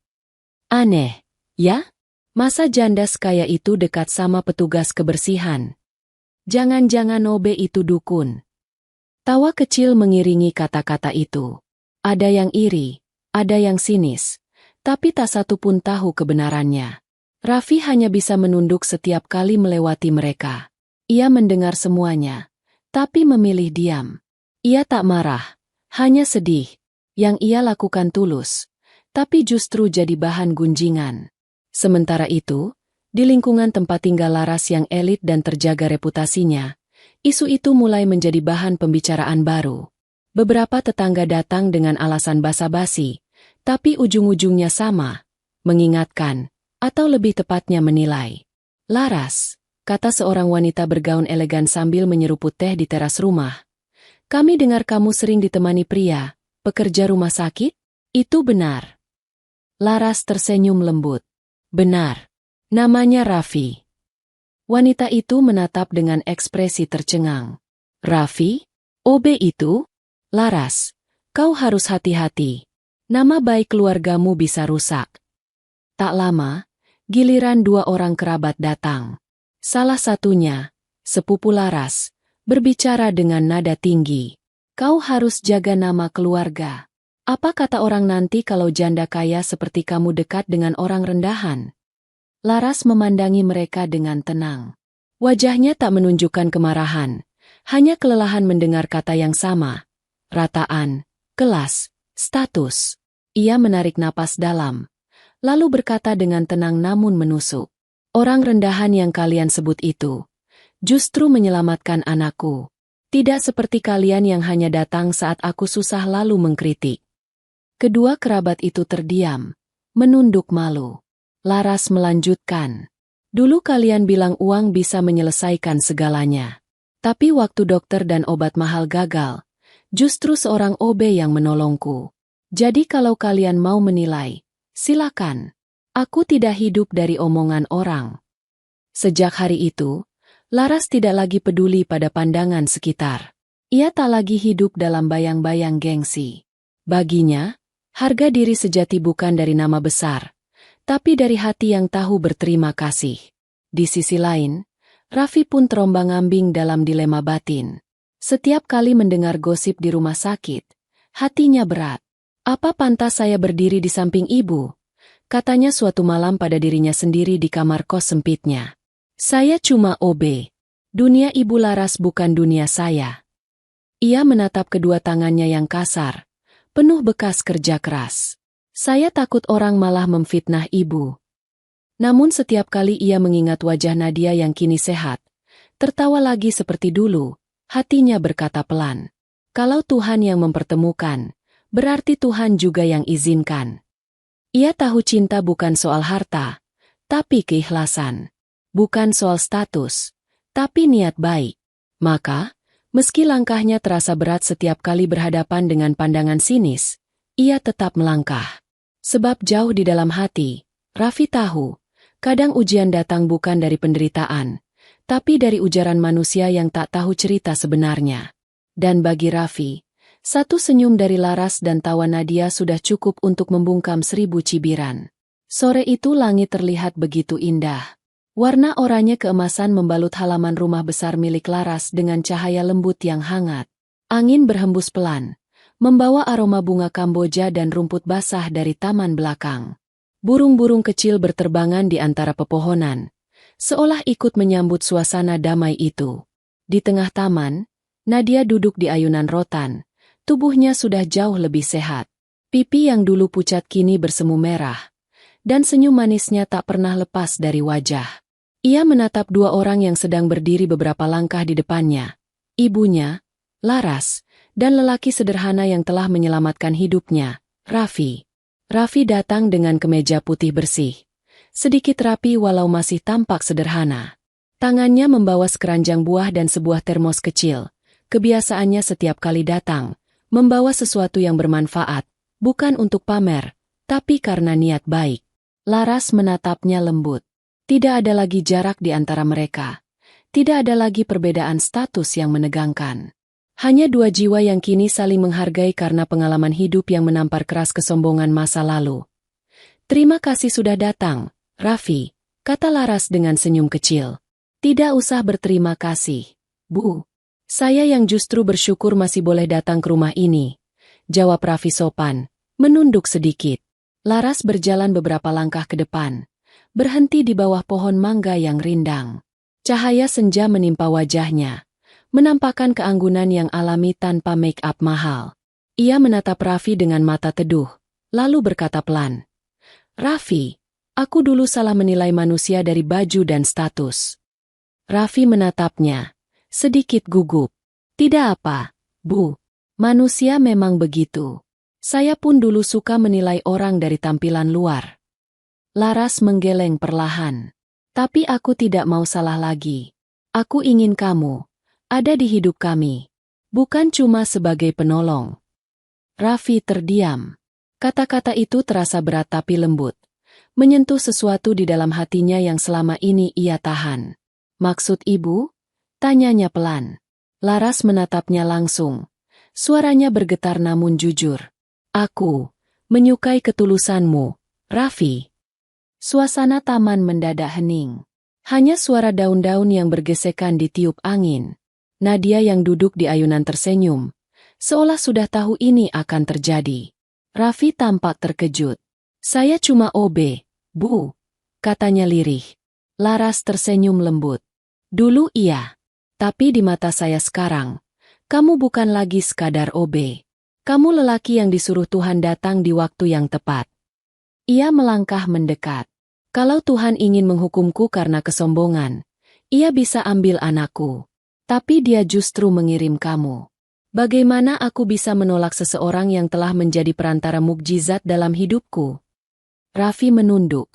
Aneh, ya? Masa janda sekaya itu dekat sama petugas kebersihan? Jangan-jangan OB itu dukun. Tawa kecil mengiringi kata-kata itu. Ada yang iri, ada yang sinis, tapi tak satu pun tahu kebenarannya. Raffi hanya bisa menunduk setiap kali melewati mereka. Ia mendengar semuanya, tapi memilih diam. Ia tak marah, hanya sedih. Yang ia lakukan tulus, tapi justru jadi bahan gunjingan. Sementara itu, di lingkungan tempat tinggal Laras yang elit dan terjaga reputasinya, isu itu mulai menjadi bahan pembicaraan baru. Beberapa tetangga datang dengan alasan basa-basi, tapi ujung-ujungnya sama, mengingatkan, atau lebih tepatnya menilai. Laras, kata seorang wanita bergaun elegan sambil menyeruput teh di teras rumah. Kami dengar kamu sering ditemani pria, pekerja rumah sakit? Itu benar. Laras tersenyum lembut. Benar. Namanya Raffi. Wanita itu menatap dengan ekspresi tercengang. Raffi? OB itu? Laras, kau harus hati-hati. Nama baik keluargamu bisa rusak. Tak lama, giliran dua orang kerabat datang. Salah satunya, sepupu Laras, berbicara dengan nada tinggi. Kau harus jaga nama keluarga. Apa kata orang nanti kalau janda kaya seperti kamu dekat dengan orang rendahan? Laras memandangi mereka dengan tenang. Wajahnya tak menunjukkan kemarahan, hanya kelelahan mendengar kata yang sama. Rataan, kelas, status. Ia menarik napas dalam, lalu berkata dengan tenang namun menusuk. Orang rendahan yang kalian sebut itu, justru menyelamatkan anakku. Tidak seperti kalian yang hanya datang saat aku susah lalu mengkritik. Kedua kerabat itu terdiam, menunduk malu. Laras melanjutkan. Dulu kalian bilang uang bisa menyelesaikan segalanya. Tapi waktu dokter dan obat mahal gagal, justru seorang OB yang menolongku. Jadi kalau kalian mau menilai, silakan. Aku tidak hidup dari omongan orang. Sejak hari itu, Laras tidak lagi peduli pada pandangan sekitar. Ia tak lagi hidup dalam bayang-bayang gengsi. Baginya, harga diri sejati bukan dari nama besar, tapi dari hati yang tahu berterima kasih. Di sisi lain, Raffi pun terombang-ambing dalam dilema batin. Setiap kali mendengar gosip di rumah sakit, hatinya berat. Apa pantas saya berdiri di samping ibu? Katanya suatu malam pada dirinya sendiri di kamar kos sempitnya. Saya cuma OB. Dunia ibu Laras bukan dunia saya. Ia menatap kedua tangannya yang kasar, penuh bekas kerja keras. Saya takut orang malah memfitnah ibu. Namun setiap kali ia mengingat wajah Nadia yang kini sehat, tertawa lagi seperti dulu, hatinya berkata pelan. Kalau Tuhan yang mempertemukan, berarti Tuhan juga yang izinkan. Ia tahu cinta bukan soal harta, tapi keikhlasan. Bukan soal status, tapi niat baik. Maka, meski langkahnya terasa berat setiap kali berhadapan dengan pandangan sinis, ia tetap melangkah. Sebab jauh di dalam hati, Raffi tahu, kadang ujian datang bukan dari penderitaan, tapi dari ujaran manusia yang tak tahu cerita sebenarnya. Dan bagi Raffi, satu senyum dari Laras dan tawa Nadia sudah cukup untuk membungkam 1000 cibiran. Sore itu langit terlihat begitu indah. Warna oranye keemasan membalut halaman rumah besar milik Laras dengan cahaya lembut yang hangat. Angin berhembus pelan, membawa aroma bunga Kamboja dan rumput basah dari taman belakang. Burung-burung kecil berterbangan di antara pepohonan, seolah ikut menyambut suasana damai itu. Di tengah taman, Nadia duduk di ayunan rotan, tubuhnya sudah jauh lebih sehat. Pipi yang dulu pucat kini bersemu merah, dan senyum manisnya tak pernah lepas dari wajah. Ia menatap dua orang yang sedang berdiri beberapa langkah di depannya. Ibunya, Laras, dan lelaki sederhana yang telah menyelamatkan hidupnya, Raffi. Raffi datang dengan kemeja putih bersih. Sedikit rapi walau masih tampak sederhana. Tangannya membawa sekeranjang buah dan sebuah termos kecil. Kebiasaannya setiap kali datang, Membawa sesuatu yang bermanfaat, bukan untuk pamer, tapi karena niat baik. Laras menatapnya lembut. Tidak ada lagi jarak di antara mereka. Tidak ada lagi perbedaan status yang menegangkan. Hanya dua jiwa yang kini saling menghargai karena pengalaman hidup yang menampar keras kesombongan masa lalu. "Terima kasih sudah datang, Raffi," kata Laras dengan senyum kecil. "Tidak usah berterima kasih, Bu. Saya yang justru bersyukur masih boleh datang ke rumah ini," jawab Raffi sopan, menunduk sedikit. Laras berjalan beberapa langkah ke depan, berhenti di bawah pohon mangga yang rindang. Cahaya senja menimpa wajahnya, menampakkan keanggunan yang alami tanpa make-up mahal. Ia menatap Raffi dengan mata teduh, lalu berkata pelan, "Raffi, aku dulu salah menilai manusia dari baju dan status." Raffi menatapnya, sedikit gugup. "Tidak apa, Bu. Manusia memang begitu. Saya pun dulu suka menilai orang dari tampilan luar." Laras menggeleng perlahan. "Tapi aku tidak mau salah lagi. Aku ingin kamu ada di hidup kami, bukan cuma sebagai penolong." Raffi terdiam. Kata-kata itu terasa berat tapi lembut, menyentuh sesuatu di dalam hatinya yang selama ini ia tahan. "Maksud Ibu?" tanyanya pelan. Laras menatapnya langsung. Suaranya bergetar namun jujur. "Aku menyukai ketulusanmu, Raffi." Suasana taman mendadak hening. Hanya suara daun-daun yang bergesekan ditiup angin. Nadia yang duduk di ayunan tersenyum, seolah sudah tahu ini akan terjadi. Raffi tampak terkejut. "Saya cuma OB, Bu," katanya lirih. Laras tersenyum lembut. "Dulu iya. Tapi di mata saya sekarang, kamu bukan lagi sekadar OB. Kamu lelaki yang disuruh Tuhan datang di waktu yang tepat." Ia melangkah mendekat. "Kalau Tuhan ingin menghukumku karena kesombongan, ia bisa ambil anakku. Tapi dia justru mengirim kamu. Bagaimana aku bisa menolak seseorang yang telah menjadi perantara mukjizat dalam hidupku?" Raffi menunduk.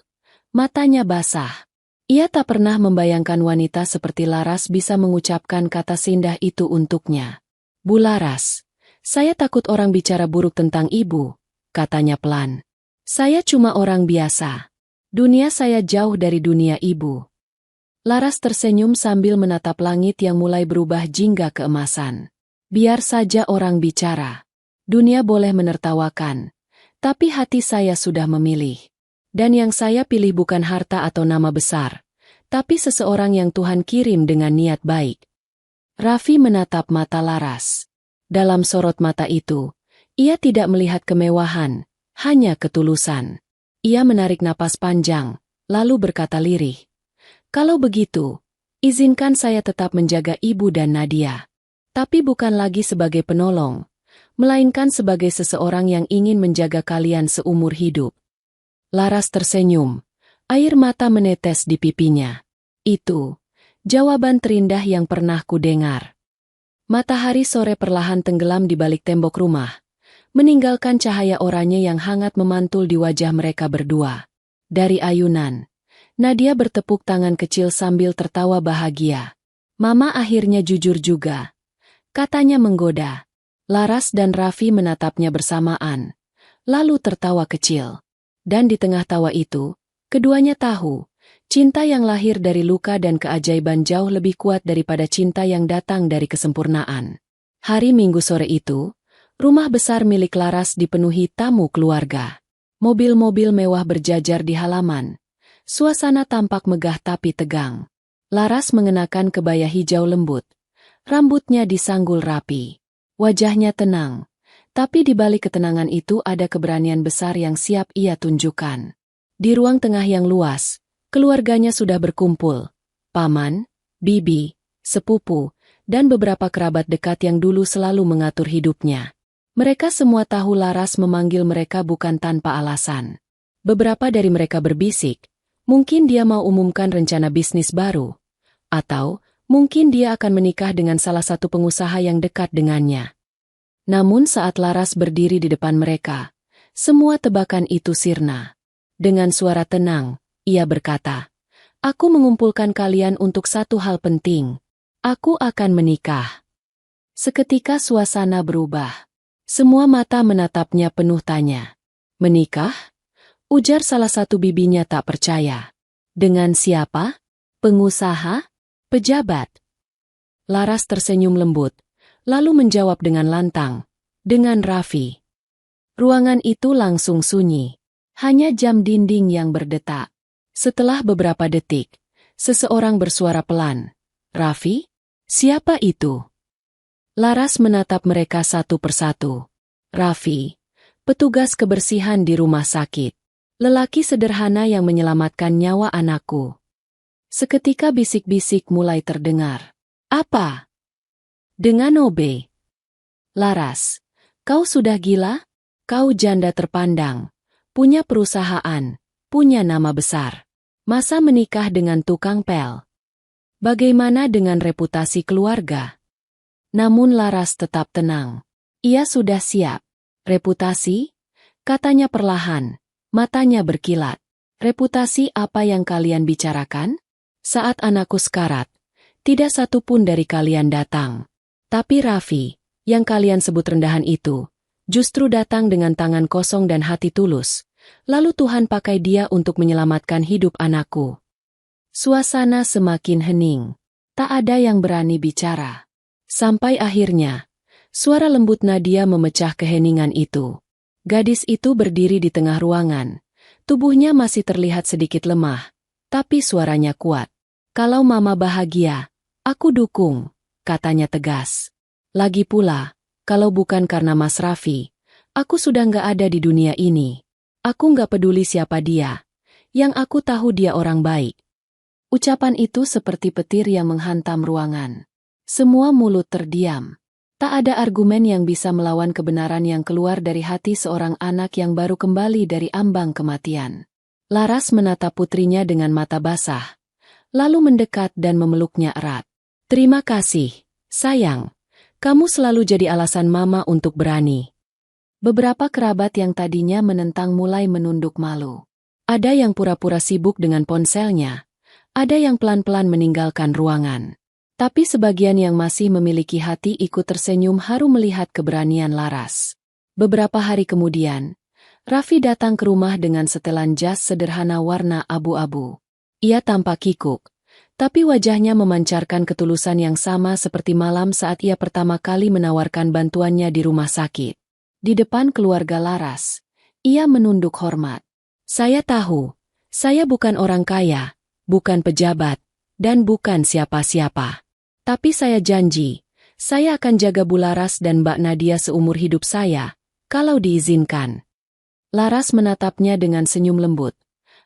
Matanya basah. Ia tak pernah membayangkan wanita seperti Laras bisa mengucapkan kata seindah itu untuknya. "Bu Laras, saya takut orang bicara buruk tentang Ibu," katanya pelan. "Saya cuma orang biasa. Dunia saya jauh dari dunia Ibu." Laras tersenyum sambil menatap langit yang mulai berubah jingga keemasan. "Biar saja orang bicara. Dunia boleh menertawakan. Tapi hati saya sudah memilih. Dan yang saya pilih bukan harta atau nama besar, tapi seseorang yang Tuhan kirim dengan niat baik." Raffi menatap mata Laras. Dalam sorot mata itu, ia tidak melihat kemewahan, hanya ketulusan. Ia menarik napas panjang, lalu berkata lirih, "Kalau begitu, izinkan saya tetap menjaga Ibu dan Nadia. Tapi bukan lagi sebagai penolong, melainkan sebagai seseorang yang ingin menjaga kalian seumur hidup." Laras tersenyum, air mata menetes di pipinya. "Itu jawaban terindah yang pernah kudengar." Matahari sore perlahan tenggelam di balik tembok rumah, meninggalkan cahaya oranye yang hangat memantul di wajah mereka berdua. Dari ayunan, Nadia bertepuk tangan kecil sambil tertawa bahagia. "Mama akhirnya jujur juga," katanya menggoda. Laras dan Raffi menatapnya bersamaan, lalu tertawa kecil. Dan di tengah tawa itu, keduanya tahu, cinta yang lahir dari luka dan keajaiban jauh lebih kuat daripada cinta yang datang dari kesempurnaan. Hari Minggu sore itu, rumah besar milik Laras dipenuhi tamu keluarga. Mobil-mobil mewah berjajar di halaman. Suasana tampak megah tapi tegang. Laras mengenakan kebaya hijau lembut. Rambutnya disanggul rapi. Wajahnya tenang. Tapi di balik ketenangan itu ada keberanian besar yang siap ia tunjukkan. Di ruang tengah yang luas, keluarganya sudah berkumpul. Paman, bibi, sepupu, dan beberapa kerabat dekat yang dulu selalu mengatur hidupnya. Mereka semua tahu Laras memanggil mereka bukan tanpa alasan. Beberapa dari mereka berbisik, mungkin dia mau umumkan rencana bisnis baru. Atau, mungkin dia akan menikah dengan salah satu pengusaha yang dekat dengannya. Namun saat Laras berdiri di depan mereka, semua tebakan itu sirna. Dengan suara tenang, ia berkata, "Aku mengumpulkan kalian untuk satu hal penting. Aku akan menikah." Seketika suasana berubah. Semua mata menatapnya penuh tanya. Menikah? Ujar salah satu bibinya tak percaya. Dengan siapa? Pengusaha? Pejabat? Laras tersenyum lembut, lalu menjawab dengan lantang. Dengan Raffi. Ruangan itu langsung sunyi. Hanya jam dinding yang berdetak. Setelah beberapa detik, seseorang bersuara pelan. Raffi? Siapa itu? Laras menatap mereka satu persatu. Raffi, petugas kebersihan di rumah sakit. Lelaki sederhana yang menyelamatkan nyawa anakku. Seketika bisik-bisik mulai terdengar. Apa? Dengan Obe. Laras, kau sudah gila? Kau janda terpandang, punya perusahaan, punya nama besar. Masa menikah dengan tukang pel? Bagaimana dengan reputasi keluarga? Namun Laras tetap tenang. Ia sudah siap. Reputasi? Katanya perlahan, matanya berkilat. Reputasi apa yang kalian bicarakan? Saat anakku sekarat, tidak satu pun dari kalian datang. Tapi Raffi, yang kalian sebut rendahan itu, justru datang dengan tangan kosong dan hati tulus. Lalu Tuhan pakai dia untuk menyelamatkan hidup anakku. Suasana semakin hening. Tak ada yang berani bicara. Sampai akhirnya, suara lembut Nadia memecah keheningan itu. Gadis itu berdiri di tengah ruangan. Tubuhnya masih terlihat sedikit lemah, tapi suaranya kuat. Kalau Mama bahagia, aku dukung, katanya tegas. Lagi pula, kalau bukan karena Mas Raffi, aku sudah nggak ada di dunia ini. Aku nggak peduli siapa dia. Yang aku tahu dia orang baik. Ucapan itu seperti petir yang menghantam ruangan. Semua mulut terdiam. Tak ada argumen yang bisa melawan kebenaran yang keluar dari hati seorang anak yang baru kembali dari ambang kematian. Laras menatap putrinya dengan mata basah, lalu mendekat dan memeluknya erat. Terima kasih, sayang. Kamu selalu jadi alasan Mama untuk berani. Beberapa kerabat yang tadinya menentang mulai menunduk malu. Ada yang pura-pura sibuk dengan ponselnya, ada yang pelan-pelan meninggalkan ruangan. Tapi sebagian yang masih memiliki hati ikut tersenyum haru melihat keberanian Laras. Beberapa hari kemudian, Raffi datang ke rumah dengan setelan jas sederhana warna abu-abu. Ia tampak kikuk, tapi wajahnya memancarkan ketulusan yang sama seperti malam saat ia pertama kali menawarkan bantuannya di rumah sakit. Di depan keluarga Laras, ia menunduk hormat. Saya tahu, saya bukan orang kaya, bukan pejabat, dan bukan siapa-siapa. Tapi saya janji, saya akan jaga Bu Laras dan Mbak Nadia seumur hidup saya, kalau diizinkan. Laras menatapnya dengan senyum lembut.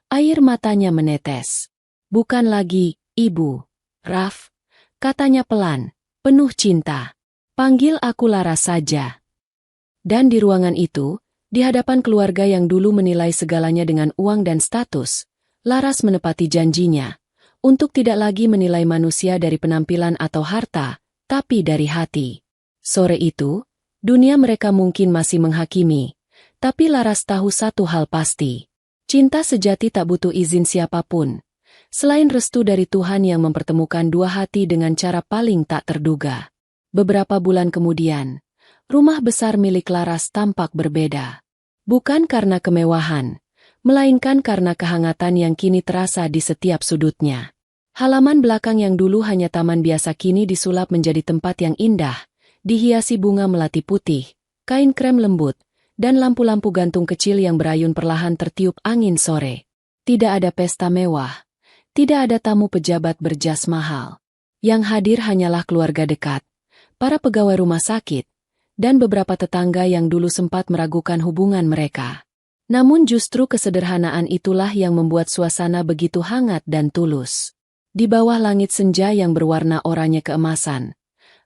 Air matanya menetes. Bukan lagi, Ibu. Raf, katanya pelan, penuh cinta. Panggil aku Laras saja. Dan di ruangan itu, di hadapan keluarga yang dulu menilai segalanya dengan uang dan status, Laras menepati janjinya. Untuk tidak lagi menilai manusia dari penampilan atau harta, tapi dari hati. Sore itu, dunia mereka mungkin masih menghakimi, tapi Laras tahu satu hal pasti. Cinta sejati tak butuh izin siapapun, selain restu dari Tuhan yang mempertemukan dua hati dengan cara paling tak terduga. Beberapa bulan kemudian, rumah besar milik Laras tampak berbeda. Bukan karena kemewahan, melainkan karena kehangatan yang kini terasa di setiap sudutnya. Halaman belakang yang dulu hanya taman biasa kini disulap menjadi tempat yang indah, dihiasi bunga melati putih, kain krem lembut, dan lampu-lampu gantung kecil yang berayun perlahan tertiup angin sore. Tidak ada pesta mewah, tidak ada tamu pejabat berjas mahal. Yang hadir hanyalah keluarga dekat, para pegawai rumah sakit, dan beberapa tetangga yang dulu sempat meragukan hubungan mereka. Namun justru kesederhanaan itulah yang membuat suasana begitu hangat dan tulus. Di bawah langit senja yang berwarna oranye keemasan,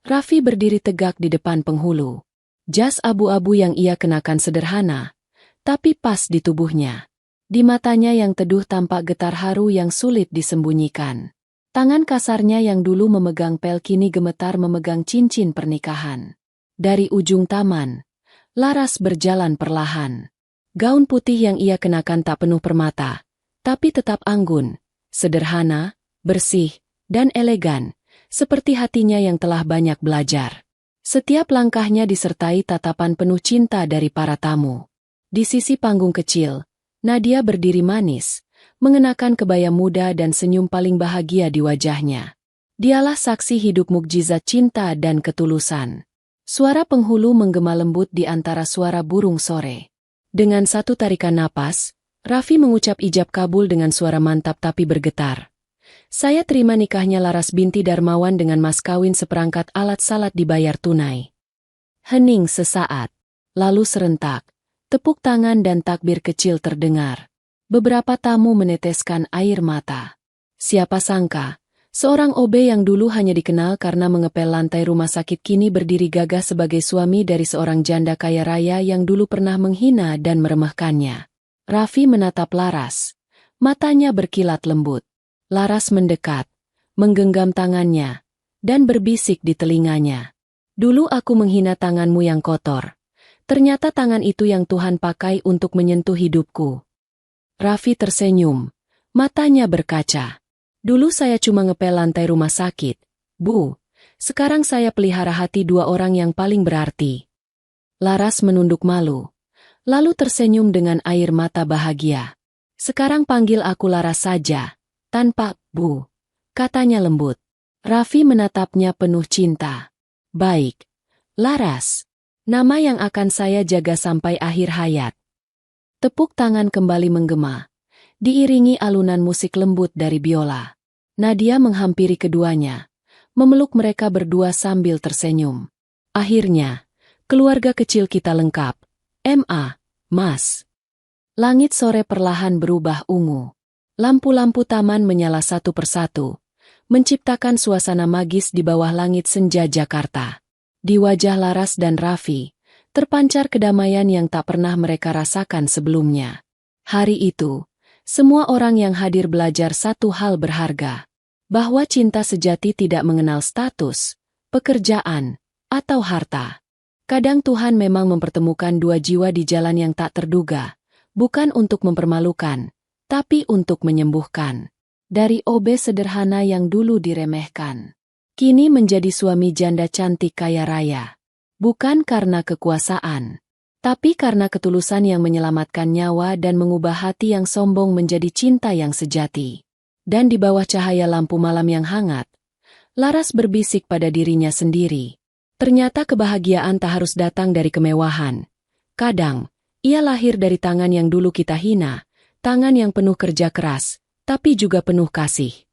Raffi berdiri tegak di depan penghulu. Jas abu-abu yang ia kenakan sederhana, tapi pas di tubuhnya. Di matanya yang teduh tampak getar haru yang sulit disembunyikan. Tangan kasarnya yang dulu memegang pel kini gemetar memegang cincin pernikahan. Dari ujung taman, Laras berjalan perlahan. Gaun putih yang ia kenakan tak penuh permata, tapi tetap anggun, sederhana, bersih, dan elegan, seperti hatinya yang telah banyak belajar. Setiap langkahnya disertai tatapan penuh cinta dari para tamu. Di sisi panggung kecil, Nadia berdiri manis, mengenakan kebaya muda dan senyum paling bahagia di wajahnya. Dialah saksi hidup mukjizat cinta dan ketulusan. Suara penghulu menggema lembut di antara suara burung sore. Dengan satu tarikan napas, Raffi mengucap ijab kabul dengan suara mantap tapi bergetar. Saya terima nikahnya Laras binti Darmawan dengan mas kawin seperangkat alat salat dibayar tunai. Hening sesaat. Lalu serentak. Tepuk tangan dan takbir kecil terdengar. Beberapa tamu meneteskan air mata. Siapa sangka, seorang OB yang dulu hanya dikenal karena mengepel lantai rumah sakit kini berdiri gagah sebagai suami dari seorang janda kaya raya yang dulu pernah menghina dan meremehkannya. Raffi menatap Laras. Matanya berkilat lembut. Laras mendekat, menggenggam tangannya, dan berbisik di telinganya. Dulu aku menghina tanganmu yang kotor. Ternyata tangan itu yang Tuhan pakai untuk menyentuh hidupku. Raffi tersenyum. Matanya berkaca. Dulu saya cuma ngepel lantai rumah sakit, Bu. Sekarang saya pelihara hati dua orang yang paling berarti. Laras menunduk malu. Lalu tersenyum dengan air mata bahagia. Sekarang panggil aku Laras saja. Tanpa Bu. Katanya lembut. Raffi menatapnya penuh cinta. Baik. Laras. Nama yang akan saya jaga sampai akhir hayat. Tepuk tangan kembali menggema. Diiringi alunan musik lembut dari biola. Nadia menghampiri keduanya, memeluk mereka berdua sambil tersenyum. Akhirnya, keluarga kecil kita lengkap. M.A. Mas. Langit sore perlahan berubah ungu. Lampu-lampu taman menyala satu persatu, menciptakan suasana magis di bawah langit senja Jakarta. Di wajah Laras dan Raffi, terpancar kedamaian yang tak pernah mereka rasakan sebelumnya. Hari itu, semua orang yang hadir belajar satu hal berharga, bahwa cinta sejati tidak mengenal status, pekerjaan, atau harta. Kadang Tuhan memang mempertemukan dua jiwa di jalan yang tak terduga, bukan untuk mempermalukan, tapi untuk menyembuhkan. Dari OB sederhana yang dulu diremehkan, kini menjadi suami janda cantik kaya raya. Bukan karena kekuasaan, tapi karena ketulusan yang menyelamatkan nyawa dan mengubah hati yang sombong menjadi cinta yang sejati. Dan di bawah cahaya lampu malam yang hangat, Laras berbisik pada dirinya sendiri. Ternyata kebahagiaan tak harus datang dari kemewahan. Kadang, ia lahir dari tangan yang dulu kita hina, tangan yang penuh kerja keras, tapi juga penuh kasih.